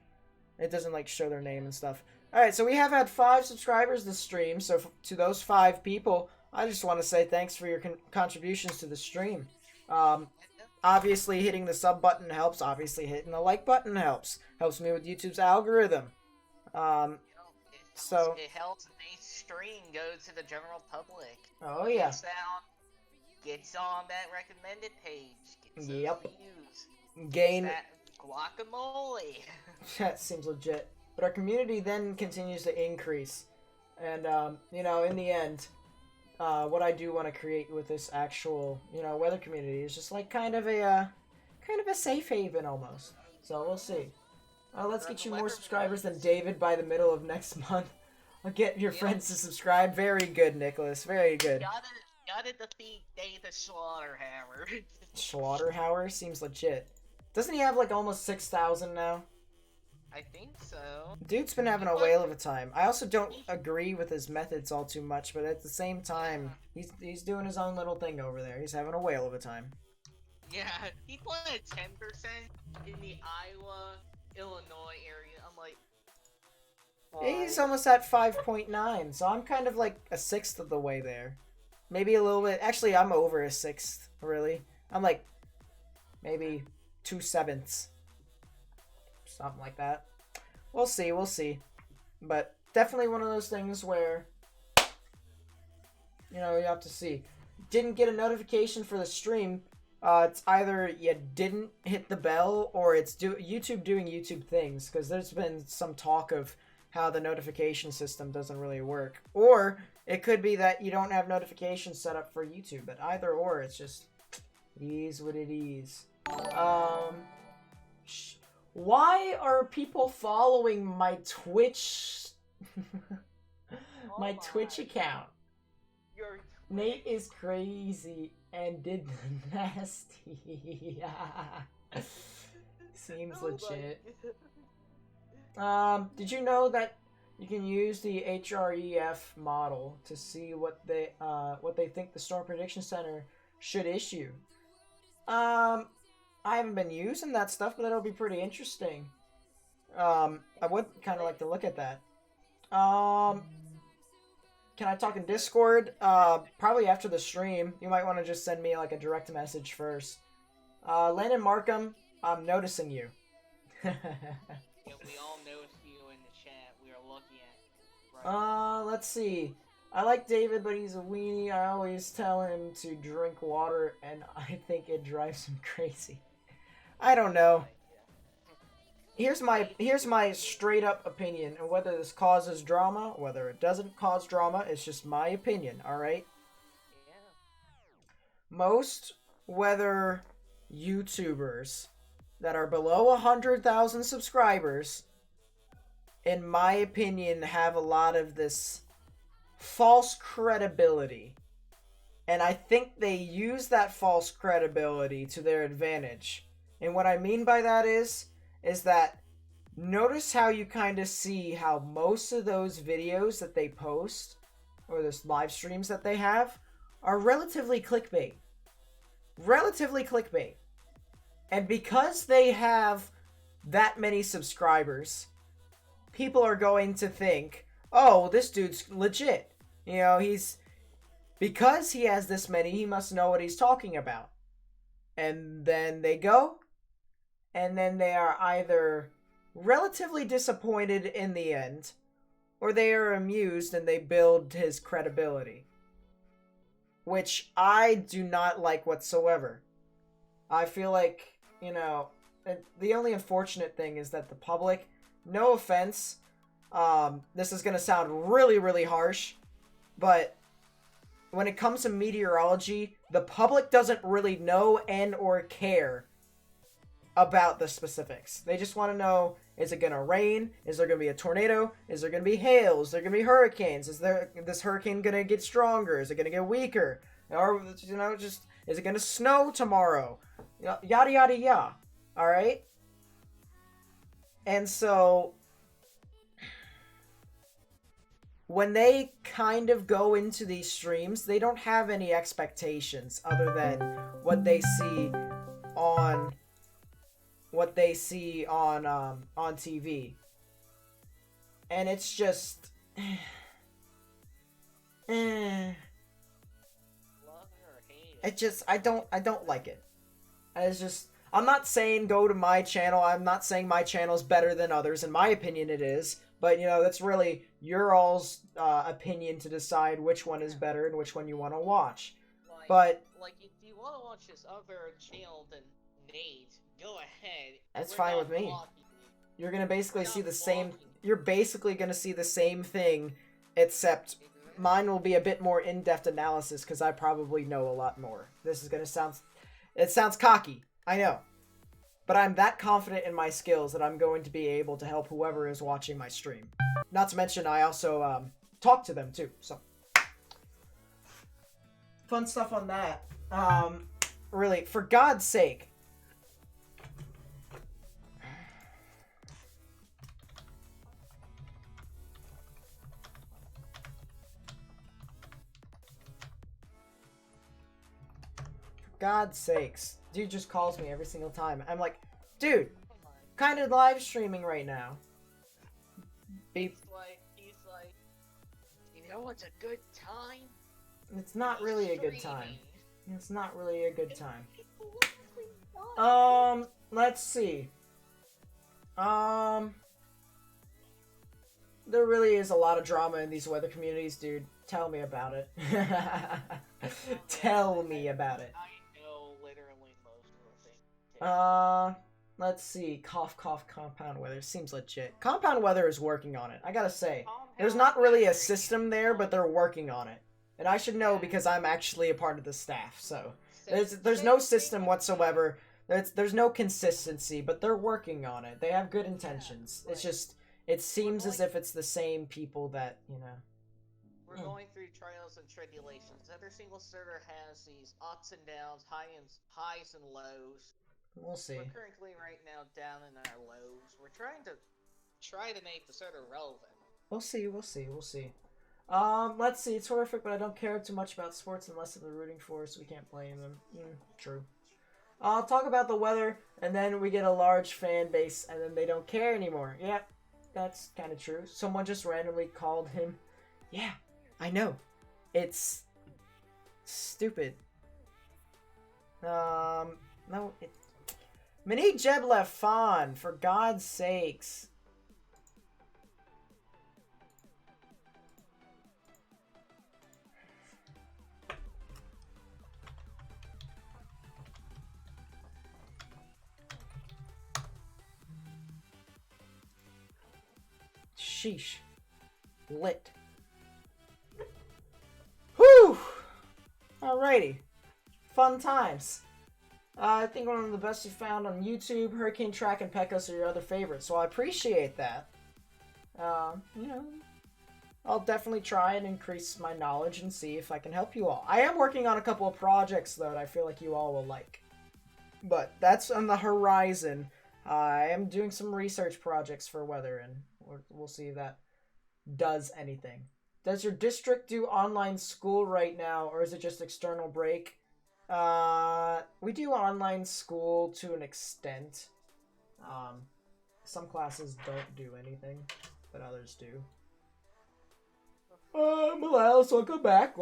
S1: It doesn't like show their name and stuff. All right, so we have had 5 subscribers this stream. So to those 5 people, I just want to say thanks for your contributions to the stream. Obviously, hitting the sub button helps. Obviously, hitting the like button helps. Helps me with YouTube's algorithm.
S2: If
S1: So,
S2: It helps the stream go to the general public.
S1: oh yeah.
S2: Gets on that recommended page. Gets those
S1: Yep.
S2: views.
S1: Gain.
S2: That guacamole.
S1: That seems legit. But our community then continues to increase. And, you know, in the end, what I do want to create with this actual, you know, weather community is just like kind of a safe haven almost. So we'll see. Let's get you more subscribers than David by the middle of next month. I'll get your friends to subscribe. Very good, Nicholas. Very good.
S2: Gotta defeat David Slaughterhammer.
S1: Slaughterhammer seems legit. Doesn't he have like almost 6,000 now?
S2: I think so.
S1: Dude's been having a whale of a time. I also don't agree with his methods all too much, but at the same time, he's doing his own little thing over there. He's having a whale of a time.
S2: Yeah, he planted 10% in the Iowa, Illinois area. I'm like,
S1: he's almost at 5.9, so I'm kind of like a sixth of the way there. Maybe a little bit. Actually, I'm over a sixth, really. I'm like maybe 2/7. Something like that. We'll see, we'll see. But definitely one of those things where, you know, you have to see. Didn't get a notification for the stream. It's either you didn't hit the bell or it's YouTube doing YouTube things, because there's been some talk of how the notification system doesn't really work. Or it could be that you don't have notifications set up for YouTube. But either or, it's just, it is what it is. Why are people following my Twitch Twitch account? Nate is crazy and did the nasty. Seems legit. Did you know that you can use the HREF model to see what they think the Storm Prediction Center should issue? I haven't been using that stuff, but it'll be pretty interesting. I would kind of like to look at that. Can I talk in Discord? Probably after the stream. You might want to just send me like a direct message first. Landon Markham, I'm noticing you.
S2: Yeah, we all notice you in the chat. We are looking at it. Right.
S1: Let's see. I like David, but he's a weenie. I always tell him to drink water, and I think it drives him crazy. I don't know. Here's my straight up opinion, and whether this causes drama, whether it doesn't cause drama, it's just my opinion, alright?
S2: Yeah.
S1: Most weather YouTubers that are below 100,000 subscribers, in my opinion, have a lot of this false credibility. And I think they use that false credibility to their advantage. And what I mean by that is that notice how you kind of see how most of those videos that they post, or those live streams that they have, are relatively clickbait. Relatively clickbait. And because they have that many subscribers, people are going to think, oh, this dude's legit. You know, because he has this many, he must know what he's talking about. And then they go, and then they are either relatively disappointed in the end, or they are amused and they build his credibility. Which I do not like whatsoever. I feel like, you know, the only unfortunate thing is that the public, no offense, this is going to sound really, really harsh, but when it comes to meteorology, the public doesn't really know and or care about the specifics. They just want to know, is it going to rain? Is there going to be a tornado? Is there going to be hail? Is there going to be hurricanes? Is this hurricane going to get stronger? Is it going to get weaker? Or, you know, just, is it going to snow tomorrow? Yada, yada, yada. All right? And so, when they kind of go into these streams, they don't have any expectations other than what they see on TV. And it's just I don't like it. It's just, I'm not saying go to my channel. I'm not saying my channel's better than others. In my opinion, it is. But, you know, that's really your all's opinion to decide which one is better and which one you want to watch. But
S2: if you want to watch this other channel than Nate, go ahead.
S1: That's fine with me. You're gonna basically see the same. You're basically gonna see the same thing, except mine will be a bit more in-depth analysis because I probably know a lot more. This is gonna sound. It sounds cocky, I know, but I'm that confident in my skills that I'm going to be able to help whoever is watching my stream. Not to mention, I also talk to them too. So fun stuff on that. Really, for God's sake. God's sakes. Dude just calls me every single time. I'm like, dude, kind of live streaming right now. Beep.
S2: He's like, you know what's a good time?
S1: It's not really a good time. It's not really a good time. Let's see. There really is a lot of drama in these weather communities, dude. Tell me about it. Tell me about it. Let's see. Cough, cough, compound weather. Seems legit. Compound weather is working on it. I gotta say. There's not really a system there, but they're working on it. And I should know because I'm actually a part of the staff, so. There's no system whatsoever. There's no consistency, but they're working on it. They have good intentions. It's just, it seems as if it's the same people that, you know.
S2: We're going through trials and tribulations. Every single server has these ups and downs, highs and lows.
S1: We'll see.
S2: We're currently right now down in our lows. We're trying to make the server relevant.
S1: We'll see. Let's see. It's horrific, but I don't care too much about sports unless they're rooting for, so we can't blame them. True. I'll talk about the weather, and then we get a large fan base, and then they don't care anymore. Yeah, that's kind of true. Someone just randomly called him. Yeah, I know. It's stupid. No, Mini Jeblev Fawn, for God's sakes. Sheesh. Lit. Whew! Alrighty. Fun times. I think one of the best you found on YouTube, Hurricane Track and Pecos are your other favorites, so I appreciate that. You know, I'll definitely try and increase my knowledge and see if I can help you all. I am working on a couple of projects, though, that I feel like you all will like. But that's on the horizon. I am doing some research projects for weather, and we'll see if that does anything. Does your district do online school right now, or is it just external break? We do online school to an extent. Some classes don't do anything, but others do. Miles, welcome back.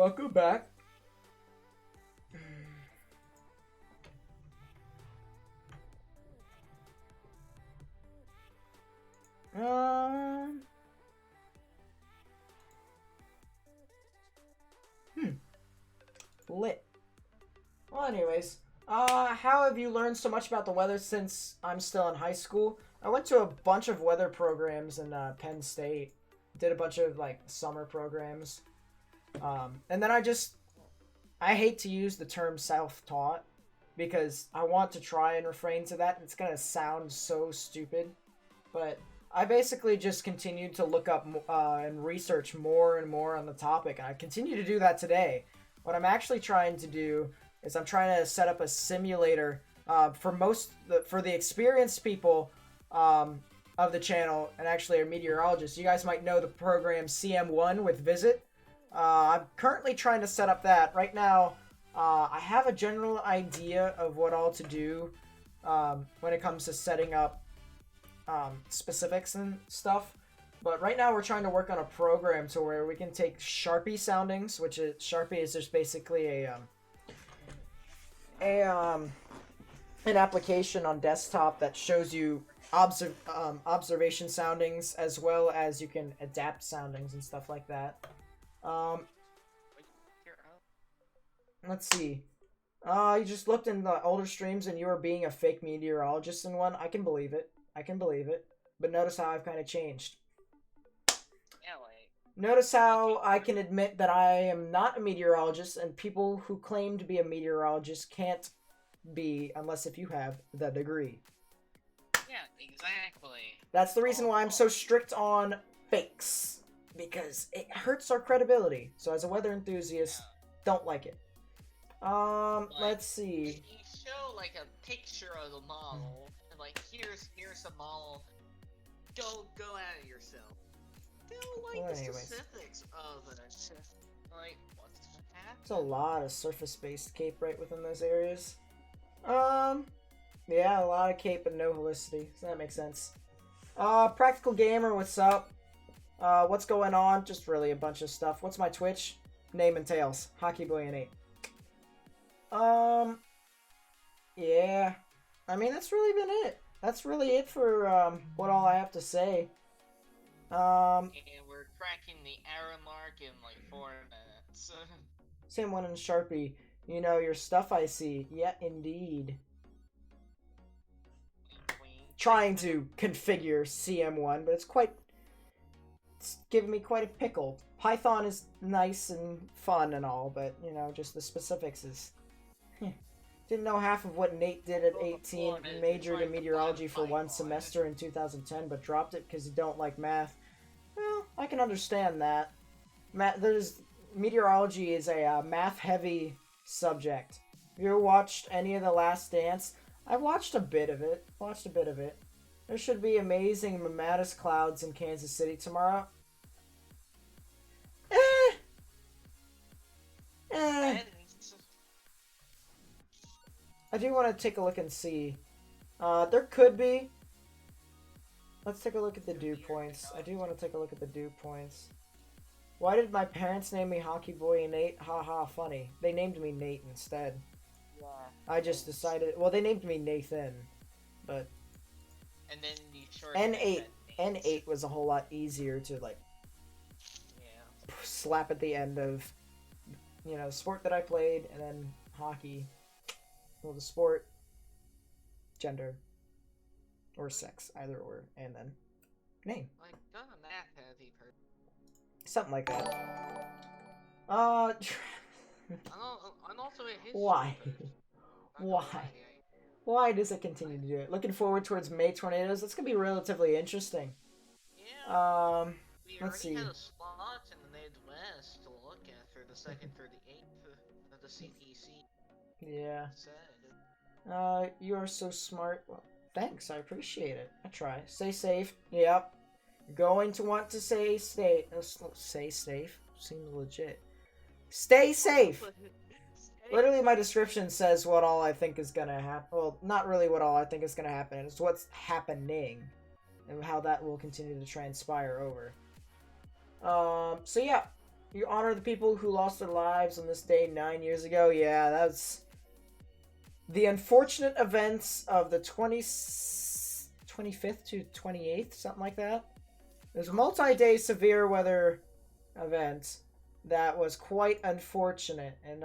S1: Lit. Well, anyways, how have you learned so much about the weather since I'm still in high school? I went to a bunch of weather programs in Penn State. Did a bunch of, like, summer programs. And then I hate to use the term self-taught because I want to try and refrain to that. It's gonna sound so stupid. But I basically just continued to look up and research more and more on the topic. And I continue to do that today. What I'm actually trying to do is I'm trying to set up a simulator for the experienced people of the channel and actually are meteorologists. You guys might know the program CM1 with Visit. I'm currently trying to set up that. Right now, I have a general idea of what all to do when it comes to setting up specifics and stuff. But right now we're trying to work on a program to where we can take Sharpie soundings, which is Sharpie is just basically an application on desktop that shows you observation soundings, as well as you can adapt soundings and stuff like that. Let's see. You just looked in the older streams and you were being a fake meteorologist in one. I can believe it. But notice how I've kind of changed.
S2: Yeah, like,
S1: Notice how I can admit that I am not a meteorologist, and people who claim to be a meteorologist can't be unless if you have the degree.
S2: yeah, exactly.
S1: That's the reason why I'm so strict on fakes, because it hurts our credibility. So as a weather enthusiast, don't like it. Let's see.
S2: You show like a picture of the model, and like here's a model. Go at it yourself. Don't like the specifics of it. Like what's happening?
S1: There's a lot of surface-based cape right within those areas. Yeah, a lot of cape and no helicity, so that makes sense. Practical Gamer, what's up? What's going on? Just really a bunch of stuff. What's my Twitch? Name and Tails. Hockey Boy and 8. Yeah. I mean, that's really been it. That's really it for, what all I have to say.
S2: And we're cracking the hour mark in like 4 minutes.
S1: Same one in Sharpie. You know, your stuff I see. Yeah, indeed. Trying to configure CM1, but it's giving me quite a pickle. Python is nice and fun and all, but, you know, just the specifics is... Didn't know half of what Nate did at 18, majored in meteorology for one semester in 2010, but dropped it because you don't like math. Well, I can understand that. Meteorology is a math-heavy subject. Have you ever watched any of The Last Dance? I watched a bit of it. There should be amazing mammatus clouds in Kansas City tomorrow. I do want to take a look and see. There could be. Let's take a look at the dew points. I do want to take a look at the dew points. Why did my parents name me Hockey Boy and Nate? Haha, funny. They named me Nate instead.
S2: Yeah.
S1: I just decided. Well, they named me Nathan, but.
S2: And then you shortened
S1: N8 was a whole lot easier to like.
S2: Yeah.
S1: Slap at the end of, you know, the sport that I played, and then hockey. Well, the sport, gender, or sex, either or, and then name.
S2: Like, not a math heavy person.
S1: Something like that.
S2: I'm also a history
S1: Why?
S2: person.
S1: Why? Why does it continue to do it? Looking forward towards May tornadoes. That's gonna be relatively interesting.
S2: Yeah. We
S1: Let's see.
S2: had a spot in the Midwest to look at for the 2nd through the 8th of the CPC.
S1: Yeah.
S2: Said.
S1: You are so smart. Well, thanks. I appreciate it. I try. Stay safe. Yep. You're going to want to say stay. Say safe. Seems legit. Stay safe. Literally, my description says what all I think is gonna happen. Well, not really what all I think is gonna happen. It's what's happening, and how that will continue to transpire over. So yeah, you honor the people who lost their lives on this day 9 years ago. Yeah, that's the unfortunate events of the 25th to 28th, something like that. There's a multi-day severe weather event that was quite unfortunate, and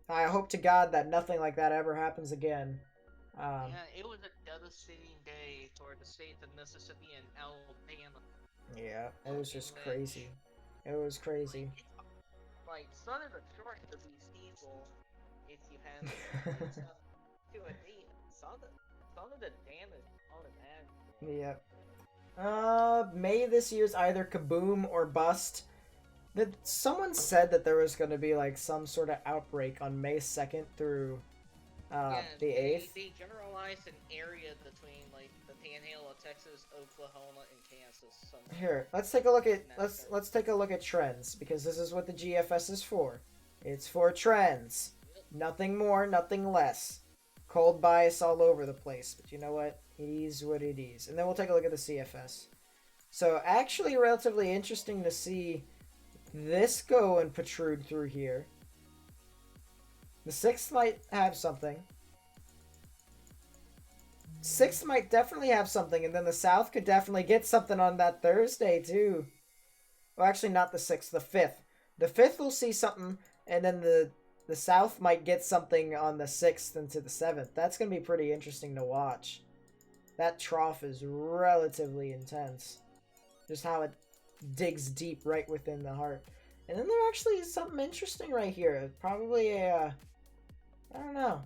S1: I hope to God that nothing like that ever happens again.
S2: Yeah, it was a devastating day for the states of Mississippi and Alabama.
S1: Yeah, it was just crazy. It was crazy.
S2: Like, son of a short of these people, if you have to a date, some of the damage on an ad.
S1: Yep. May this year's either kaboom or bust. Someone said that there was going to be like some sort of outbreak on May 2nd through the 8th.
S2: They generalized an area between like the Panhandle of Texas, Oklahoma, and Kansas. Somewhere.
S1: Here, let's take a look at let's take a look at trends, because this is what the GFS is for. It's for trends. Yep. Nothing more, nothing less. Cold bias all over the place, but you know what? It is what it is. And then we'll take a look at the CFS. So actually relatively interesting to see this go and protrude through here. The 6th might have something. 6th might definitely have something, and then the South could definitely get something on that Thursday too. Well, actually, not the 6th, the 5th. The 5th will see something, and then the South might get something on the 6th into the 7th. That's going to be pretty interesting to watch. That trough is relatively intense. Just how it digs deep right within the heart. And then there actually is something interesting right here. Probably a, I don't know.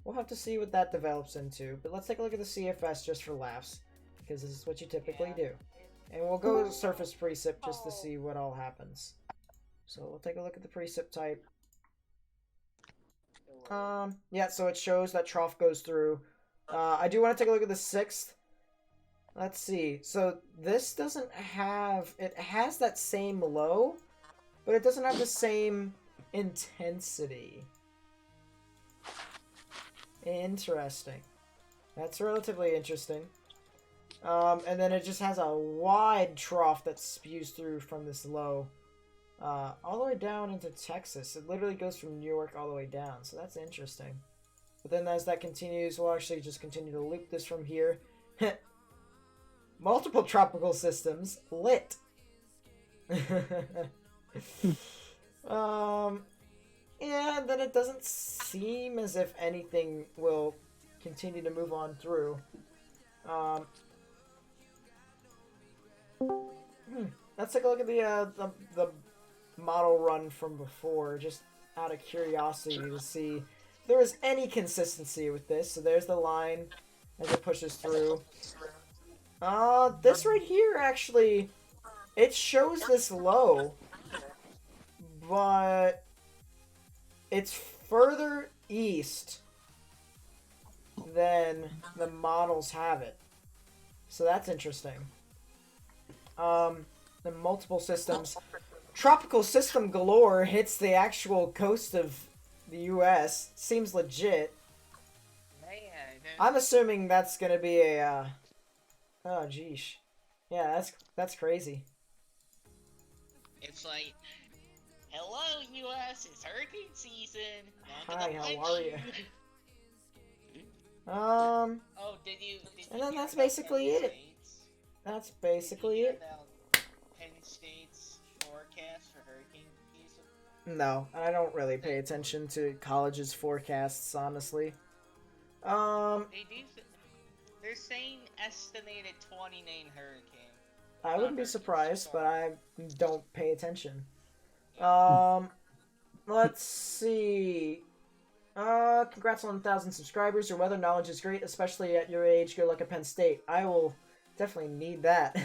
S1: We'll have to see what that develops into. But let's take a look at the CFS just for laughs, because this is what you typically do. And we'll go surface precip just to see what all happens. So we'll take a look at the precip type. Yeah, so it shows that trough goes through. I do want to take a look at the 6th. Let's see. So this doesn't have... It has that same low, but it doesn't have the same intensity. Interesting. That's relatively interesting. And then it just has a wide trough that spews through from this low. All the way down into Texas. It literally goes from New York all the way down. So that's interesting. But then as that continues, we'll actually just continue to loop this from here. Multiple tropical systems. Lit. Yeah, then it doesn't seem as if anything will continue to move on through. Let's take a look at the model run from before, just out of curiosity to see if there was any consistency with this. So there's the line as it pushes through. This right here, actually, it shows this low, but it's further east than the models have it. So that's interesting. The multiple systems. Tropical system galore hits the actual coast of the U.S. Seems legit. I'm assuming that's gonna be a, oh, geesh. Yeah, that's crazy.
S2: It's like, hello, U.S., it's hurricane season.
S1: Hi, how are you?
S2: Oh, did you
S1: and then
S2: hear
S1: that's
S2: about
S1: basically
S2: Penn
S1: it.
S2: State's?
S1: That's basically
S2: Did you hear
S1: it.
S2: about Penn State's forecast for hurricane season?
S1: No, I don't really pay attention to colleges' forecasts, honestly.
S2: They do. They're saying estimated 29 hurricane.
S1: I wouldn't be surprised, but I don't pay attention. Let's see. Congrats on 1,000 subscribers. Your weather knowledge is great, especially at your age. Good luck at Penn State. I will definitely need that.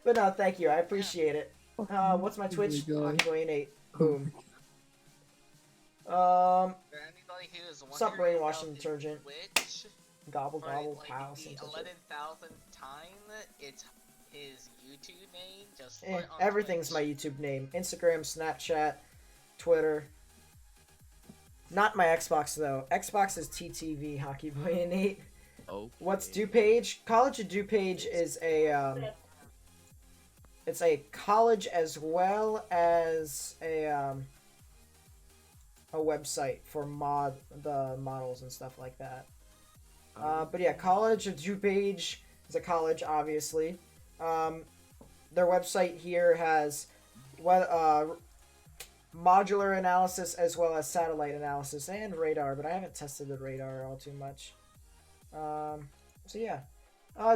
S1: But no, thank you. I appreciate it. What's my Twitch? Hockeyboy8. Boom. Stop brainwashing detergent.
S2: Twitch,
S1: Gobble gobble,
S2: like
S1: pile.
S2: the 11,000th time, it's his YouTube name. Just
S1: everything's
S2: Twitch.
S1: my YouTube name. Instagram, Snapchat, Twitter. Not my Xbox though. Xbox is TTV Hockeyboy8.
S3: Oh.
S1: What's DuPage? College of DuPage is a it's a college as well as a website for the models and stuff like that. But yeah, College of DuPage is a college, obviously. Their website here has modular analysis as well as satellite analysis and radar, but I haven't tested the radar all too much. So yeah.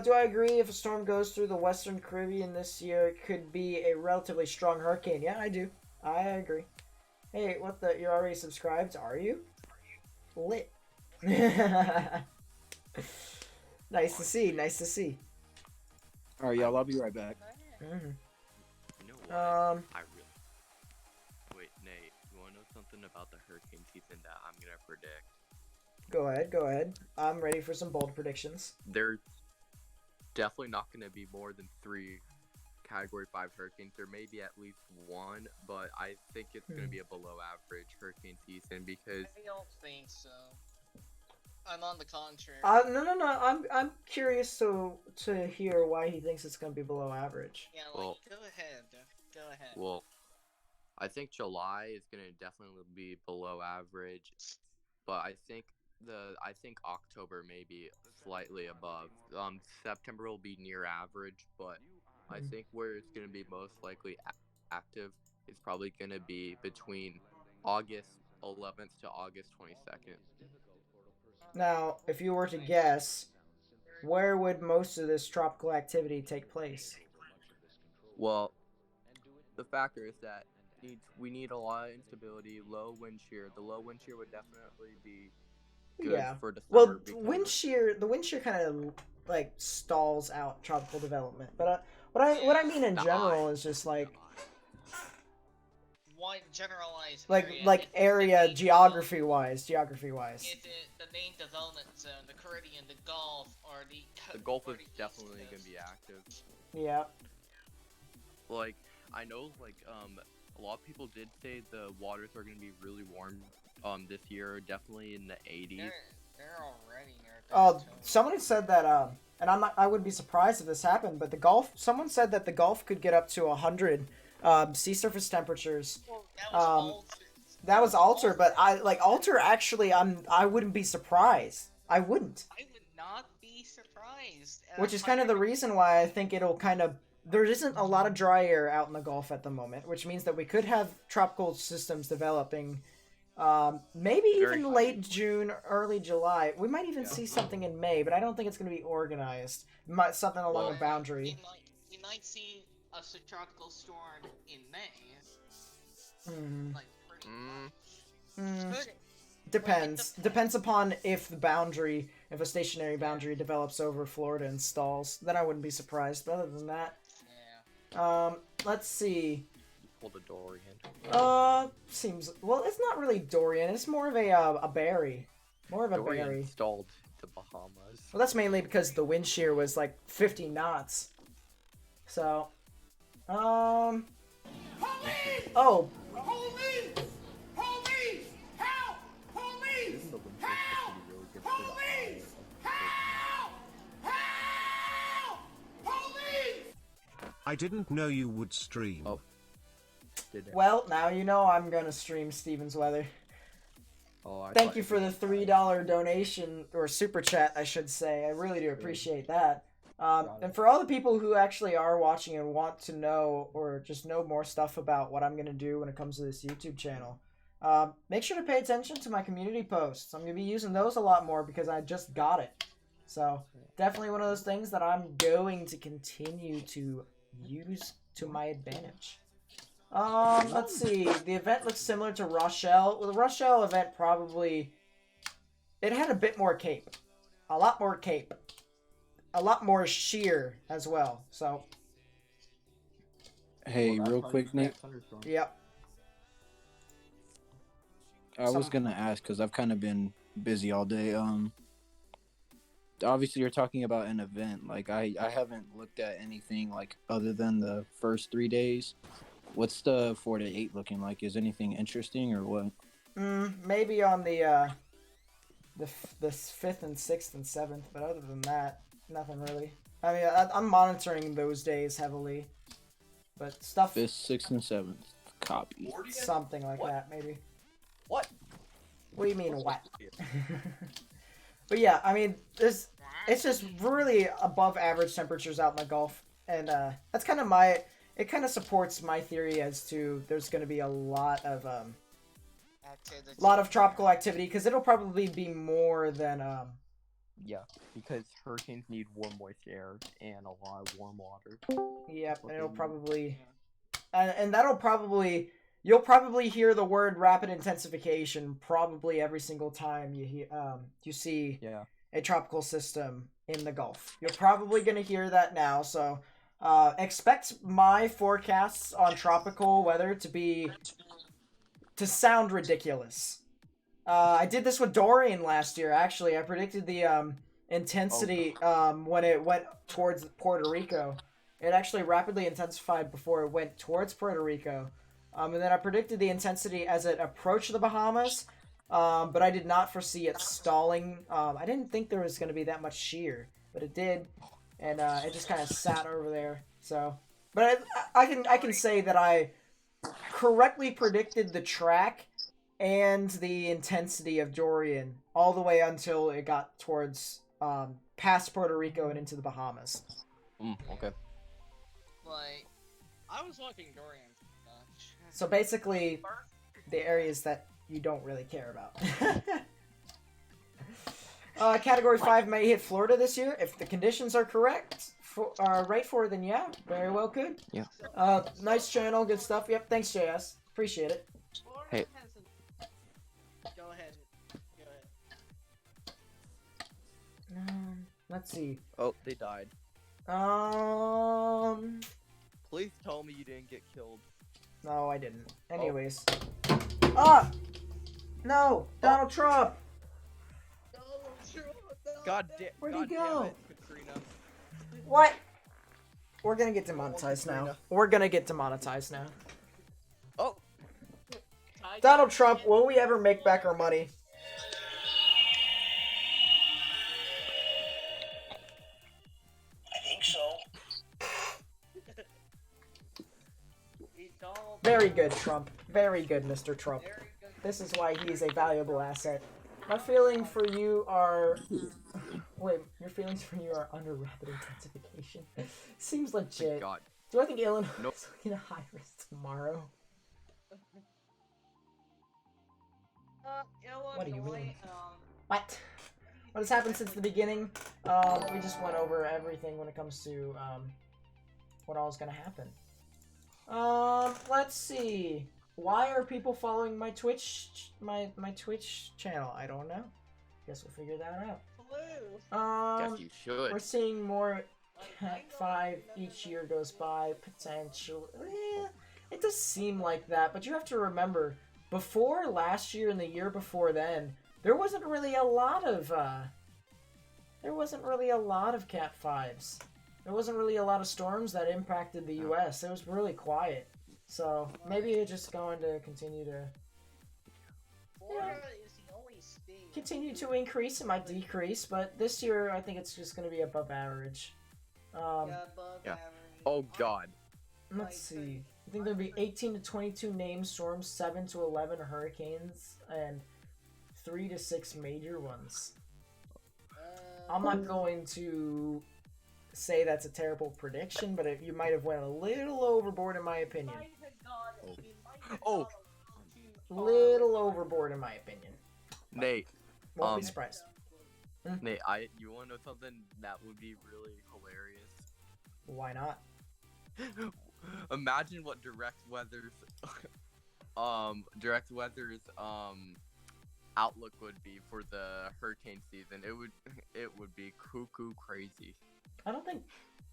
S1: Do I agree if a storm goes through the Western Caribbean this year, it could be a relatively strong hurricane? Yeah, I do. I agree. Hey, what the? You're already subscribed? Are you? Lit. Nice to see. Nice to see.
S4: All right, y'all. I'll be right back.
S1: Mm-hmm.
S3: You know what? I really... Wait, Nate, you want to know something about the hurricane season that I'm going to predict?
S1: Go ahead, go ahead. I'm ready for some bold predictions.
S3: There's definitely not going to be more than 3 Category 5 hurricanes. There may be at least 1, but I think it's going to be a below average hurricane season because...
S2: I don't think so. I'm on the contrary.
S1: No. I'm curious to hear why he thinks it's going to be below average.
S2: Yeah,
S3: well,
S2: go ahead. Go ahead.
S3: Well, I think July is going to definitely be below average, but I think I think October maybe slightly above. September will be near average, but I think where it's going to be most likely active is probably going to be between August 11th to August 22nd.
S1: Now, if you were to guess, where would most of this tropical activity take place?
S3: Well, the factor is that we need a lot of instability, low wind shear. The low wind shear would definitely be good
S1: Yeah.
S3: for
S1: Well,
S3: December because
S1: the wind shear kind of like stalls out tropical development. But what I mean in general is just like
S2: one generalized
S1: area
S2: the
S1: geography wise.
S2: is it the main development zone, the Caribbean, the Gulf, or
S3: the Gulf is definitely going to be active.
S1: Yeah.
S3: Like I know, like a lot of people did say the waters are going to be really warm this year, definitely in the 80s.
S2: They're already near.
S1: Oh, someone had said that and I wouldn't be surprised if this happened, but the Gulf. Someone said that the Gulf could get up to 100 sea surface temperatures.
S2: Well,
S1: that was Alter, but Alter. Actually, I wouldn't be surprised. I wouldn't.
S2: I would not be surprised.
S1: Which is kind of the reason why I think it'll kind of. There isn't a lot of dry air out in the Gulf at the moment, which means that we could have tropical systems developing. Maybe even late June, early July. We might even see something in May, but I don't think it's going to be organized. Something along the boundary.
S2: We might see a subtropical storm in May.
S1: Mm.
S2: Like pretty much.
S1: Depends. Depends upon if if a stationary boundary develops over Florida and stalls. Then I wouldn't be surprised. But other than that,
S2: yeah.
S1: Let's see.
S3: Pull the Dorian.
S1: Seems well. It's not really Dorian. It's more of a berry. More of a
S3: Dorian
S1: berry.
S3: stalled the Bahamas.
S1: Well, that's mainly because the wind shear was like 50 knots. So, Oh.
S5: Police! Police! Help! Police! Help! Police! Help! Help! Police!
S6: I didn't know you would stream.
S3: Oh.
S1: Well, now you know I'm gonna stream Steven's weather. Thank you for the $3 donation, or super chat, I should say. I really do appreciate that. And for all the people who actually are watching and want to know, or just know more stuff about what I'm gonna do when it comes to this YouTube channel, make sure to pay attention to my community posts. I'm gonna be using those a lot more because I just got it. So definitely one of those things that I'm going to continue to use to my advantage. Let's see. The event looks similar to Rochelle. Well, the Rochelle event probably... It had a bit more cape. A lot more cape. A lot more shear as well, so...
S4: Hey, real quick, Nate.
S1: Yep.
S4: I was gonna ask, because I've kind of been busy all day. Obviously you're talking about an event. Like, I haven't looked at anything, like, other than the first 3 days. What's the 4 to 8 looking like? Is anything interesting or what?
S1: Maybe on the 5th and 6th and 7th, but other than that, nothing really. I mean, I'm monitoring those days heavily, but stuff...
S4: 5th, 6th, and 7th. Copy.
S1: Something like that, maybe.
S3: What?
S1: What do you mean, what? But yeah, I mean, it's just really above average temperatures out in the Gulf, and that's kind of my... It kind of supports my theory as to there's going to be a lot of tropical activity, because it'll probably be more than
S3: Yeah, because hurricanes need warm, moist air and a lot of warm water.
S1: Yep, and it'll probably and that'll probably you'll probably hear the word rapid intensification probably every single time you see a tropical system in the Gulf. You're probably going to hear that now, so expect my forecasts on tropical weather to sound ridiculous. I did this with Dorian last year, actually. I predicted the intensity when it went towards Puerto Rico. It actually rapidly intensified before it went towards Puerto Rico. And then I predicted the intensity as it approached the Bahamas, but I did not foresee it stalling. I didn't think there was going to be that much shear, but it did. And it just kind of sat over there. So, but I can say that I correctly predicted the track and the intensity of Dorian all the way until it got towards past Puerto Rico and into the Bahamas.
S4: Okay.
S2: Like, I was watching Dorian.
S1: So basically, the areas that you don't really care about. Category 5 may hit Florida this year. If the conditions are correct, right for it, then yeah, very well could.
S3: Yeah.
S1: Nice channel, good stuff. Yep, thanks, JS. Appreciate it.
S3: Hey.
S2: Go ahead.
S1: Let's see.
S3: Oh, they died. Please tell me you didn't get killed.
S1: No, I didn't. Anyways. Ah! No! Donald Trump!
S3: God damn.
S1: Where'd he
S3: God
S1: go?
S3: Damn it, Katrina.
S1: What? We're gonna get demonetized now. We're gonna get demonetized now.
S3: Oh.
S1: Donald Trump, will we ever make back our money?
S5: I think so.
S1: Very good, Trump. Very good, Mr. Trump. This is why he's a valuable asset. My feeling for you are... Wait, your feelings for you are under rapid intensification. Seems legit.
S3: God.
S1: Do I think Illinois
S3: Nope.
S1: is looking at high risk tomorrow? What do you mean? What? What has happened since the beginning? We just went over everything when it comes to what all is gonna happen. Let's see. Why are people following my Twitch channel? I don't know. Guess we'll figure that out.
S3: Guess you should.
S1: We're seeing more Cat 5 each year goes by. Potential. It does seem like that, but you have to remember, before last year and the year before then, there wasn't really a lot of Cat 5s. There wasn't really a lot of storms that impacted the U.S. It was really quiet. So maybe it's just going to continue to increase. It might decrease, but this year I think it's just going to be above average.
S3: Yeah. Oh God.
S1: Let's see. I think there'll be 18 to 22 named storms, 7 to 11 hurricanes, and 3 to 6 major ones. I'm not going to say that's a terrible prediction, but you might have went a little overboard in my opinion.
S3: Oh.
S1: Little overboard in my opinion.
S3: Nate.
S1: Won't be surprised.
S3: Nate, you want to know something that would be really hilarious?
S1: Why not?
S3: Imagine what direct weather's outlook would be for the hurricane season. It would be cuckoo crazy.
S1: I don't think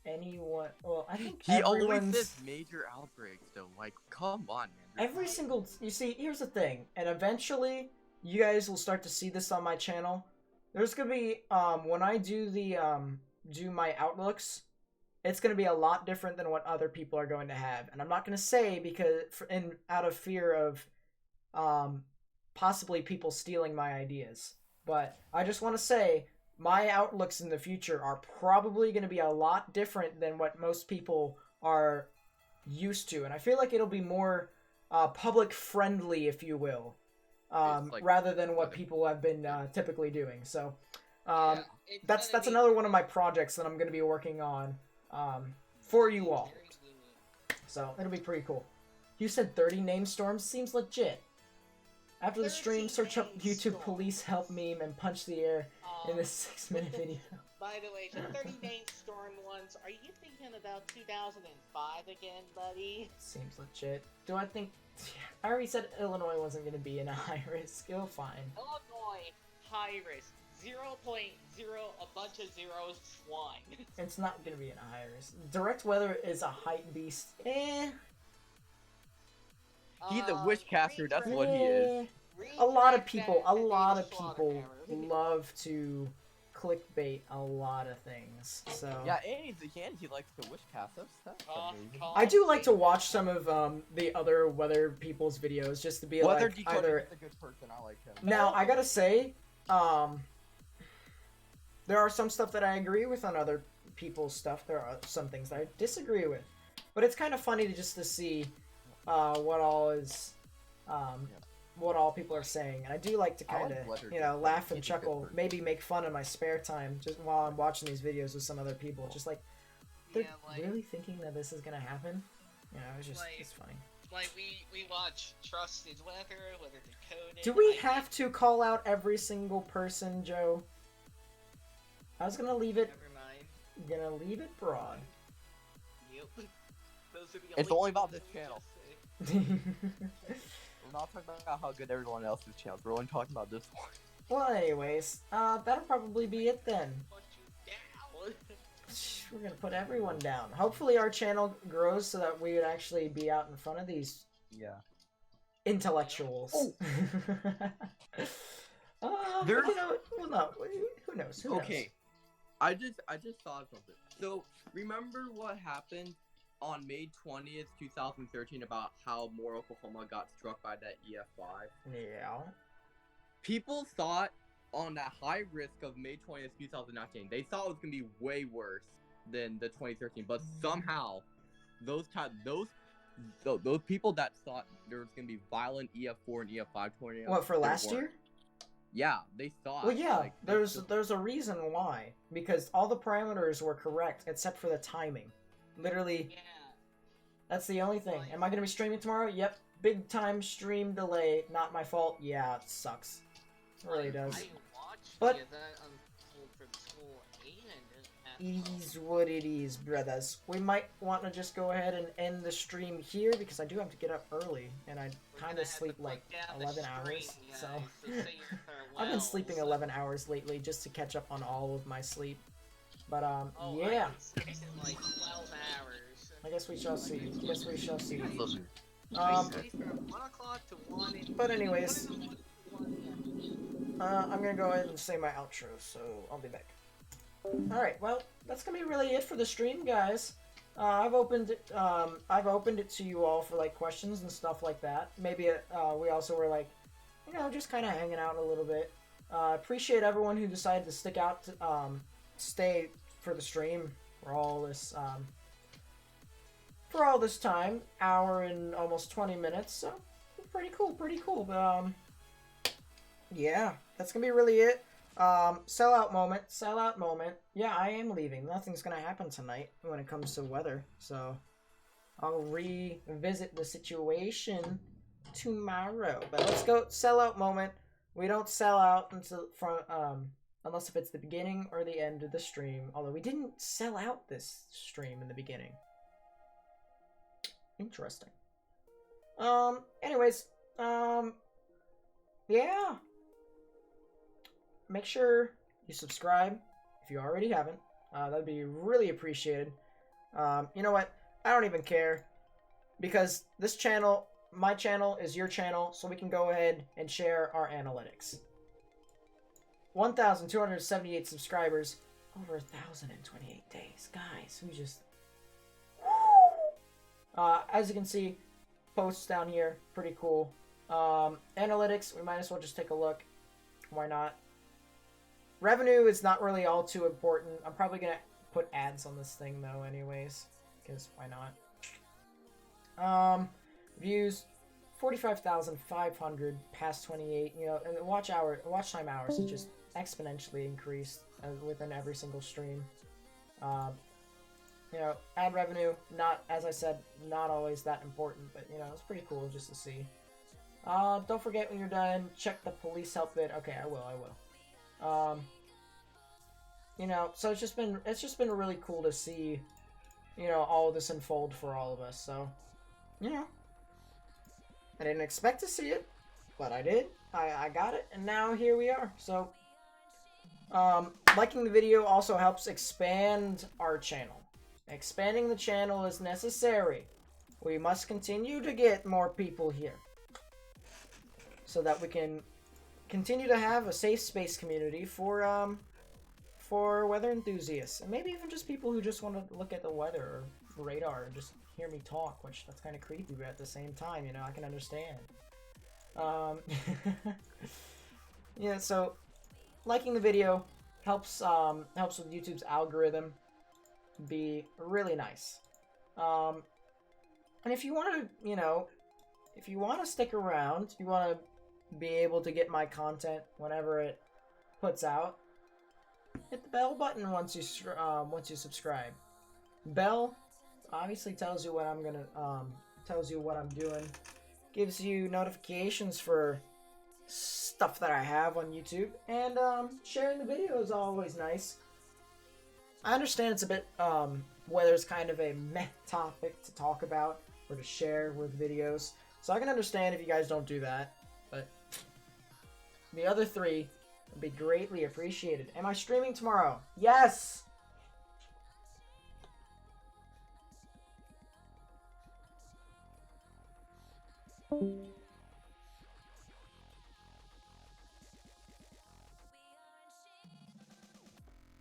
S1: anyone. Well, I think
S3: He always
S1: everyone's.
S3: says major outbreaks though. Like, come on, man.
S1: Every single. You see, here's the thing, and eventually, you guys will start to see this on my channel. There's gonna be when I do the do my outlooks, it's gonna be a lot different than what other people are going to have, and I'm not gonna say because out of fear of possibly people stealing my ideas, but I just want to say my outlooks in the future are probably going to be a lot different than what most people are used to, and I feel like it'll be more public friendly, if you will, rather than what people have been typically doing. So that's another one of my projects that I'm going to be working on for you all. So it'll be pretty cool. You said 30 name storms? Seems legit. After the stream, search up YouTube police help meme and punch the air in this 6-minute video.
S2: By the way, the 30 name storm ones, are you thinking about 2005 again, buddy?
S1: Seems legit. Do I think... I already said Illinois wasn't going to be in a high risk. It'll fine.
S2: Illinois, high risk. 0.0, a bunch of zeros, 1.
S1: It's not going to be in a high risk. Direct weather is a height beast.
S3: He's a wishcaster, that's what he is.
S1: A lot of people love to clickbait a lot of things. So
S3: Yeah, and he likes to wishcast. That's amazing.
S1: I do like to watch some of the other weather people's videos just to be
S3: Weather
S1: like
S3: Decoder
S1: either.
S3: is a good person. I like him.
S1: Now I gotta say, there are some stuff that I agree with on other people's stuff. There are some things that I disagree with, but it's kind of funny to see what all is what all people are saying, and I do like to
S3: I like
S1: kind of,
S3: weather
S1: you know,
S3: different.
S1: laugh and
S3: It's
S1: chuckle,
S3: different.
S1: maybe make fun in my spare time, just while I'm watching these videos with some other people. Just like, they're
S2: Yeah, like,
S1: really thinking that this is gonna happen. You know, it's just,
S2: Like-
S1: it's funny.
S2: like we watch Trusted Weather Decoded.
S1: Do we
S2: I
S1: have to call out every single person, Joe? I was gonna leave it,
S2: Never mind.
S1: gonna leave it broad.
S2: Yep. Those are the
S3: It's
S2: only
S3: only about
S2: people
S3: this
S2: we
S3: channel.
S2: just say.
S3: We're not talking about how good everyone else's channels. We're only talking about this one.
S1: Well, anyways, that'll probably be it then.
S2: Put you down.
S1: We're gonna put everyone down. Hopefully our channel grows so that we would actually be out in front of these
S3: Yeah.
S1: intellectuals.
S3: There's-
S1: you know, well, no, who knows? Who knows?
S3: Okay. I just thought of something. So remember what happened on May 20th, 2013 about how Moore, Oklahoma got struck by that EF5?
S1: Yeah.
S3: People thought on that high risk of May 20th, 2019, they thought it was gonna be way worse than the 2013, but somehow those people that thought there was gonna be violent EF4 and EF5 tornadoes.
S1: What, for
S3: there
S1: last
S3: weren't.
S1: year?
S3: Yeah, they thought.
S1: Well, yeah.
S3: like, they
S1: There's
S3: still-
S1: a reason why, because all the parameters were correct except for the timing. Literally,
S2: Yeah.
S1: that's the only thing. Am I gonna be streaming tomorrow? Yep. Big time stream delay. Not my fault. Yeah, it sucks. It really does.
S2: I watched
S1: But-
S2: the event unfold from school and
S1: It is what it is, brothers. We might want to just go ahead and end the stream here because I do have to get up early and I kind of sleep like 11 hours. So I've been sleeping 11 hours lately just to catch up on all of my sleep. But yeah,
S2: Like 12 hours.
S1: I guess we shall see. Guess we shall see.
S2: I sleep from 1 o'clock to 1 in
S1: But anyways,
S2: 1
S1: I'm gonna go ahead and say my outro, so I'll be back. Alright, well, that's gonna be really it for the stream, guys. I've opened it to you all for like questions and stuff like that. Maybe we also were like, you know, just kind of hanging out a little bit. Appreciate everyone who decided to stick out to stay for the stream for all this time, hour and almost 20 minutes. So pretty cool, pretty cool. But yeah, that's gonna be really it. Sellout moment. Yeah, I am leaving. Nothing's gonna happen tonight when it comes to weather, so I'll revisit the situation tomorrow. But let's go sellout moment. We don't sell out until unless if it's the beginning or the end of the stream. Although we didn't sell out this stream in the beginning. Interesting. Anyways, yeah. Make sure you subscribe if you already haven't. That'd be really appreciated. You know what? I don't even care because this channel, my channel, is your channel, so we can go ahead and share our analytics. 1,278 subscribers, over 1,028 days, guys. We just, as you can see, posts down here, pretty cool. Analytics, we might as well just take a look. Why not? Revenue is not really all too important. I'm probably gonna put ads on this thing though anyways, because why not? Views 45,500 past 28. You know, and watch time hours is just exponentially increased within every single stream. You know, ad revenue, not, as I said, not always that important, but you know, it's pretty cool just to see. Don't forget when you're done, check the police help bit. Okay, I will. You know, so it's just been really cool to see, you know, all of this unfold for all of us. So, you know, I didn't expect to see it, but I did. I got it, and now here we are. So, liking the video also helps expand our channel. Expanding the channel is necessary. We must continue to get more people here so that we can continue to have a safe space community for weather enthusiasts, and maybe even just people who just want to look at the weather or radar and just hear me talk, which that's kind of creepy, but at the same time, you know, I can understand. Yeah, so liking the video helps with YouTube's algorithm be really nice. And if you want to, you know, if you want to stick around, you want to be able to get my content whenever it puts out, hit the bell button once you subscribe. Bell obviously tells you what I'm doing, gives you notifications for stuff that I have on YouTube, and sharing the video is always nice. I understand it's a bit whether it's kind of a meh topic to talk about or to share with videos, so I can understand if you guys don't do that, but the other three would be greatly appreciated. Am I streaming tomorrow? Yes!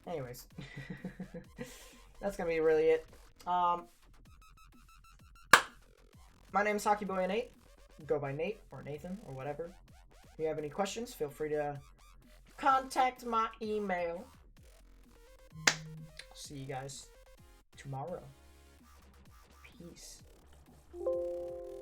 S1: Anyways, that's gonna be really it. My name is HockeyBoy8. Go by Nate or Nathan or whatever. If you have any questions, feel free to contact my email. See you guys tomorrow. Peace.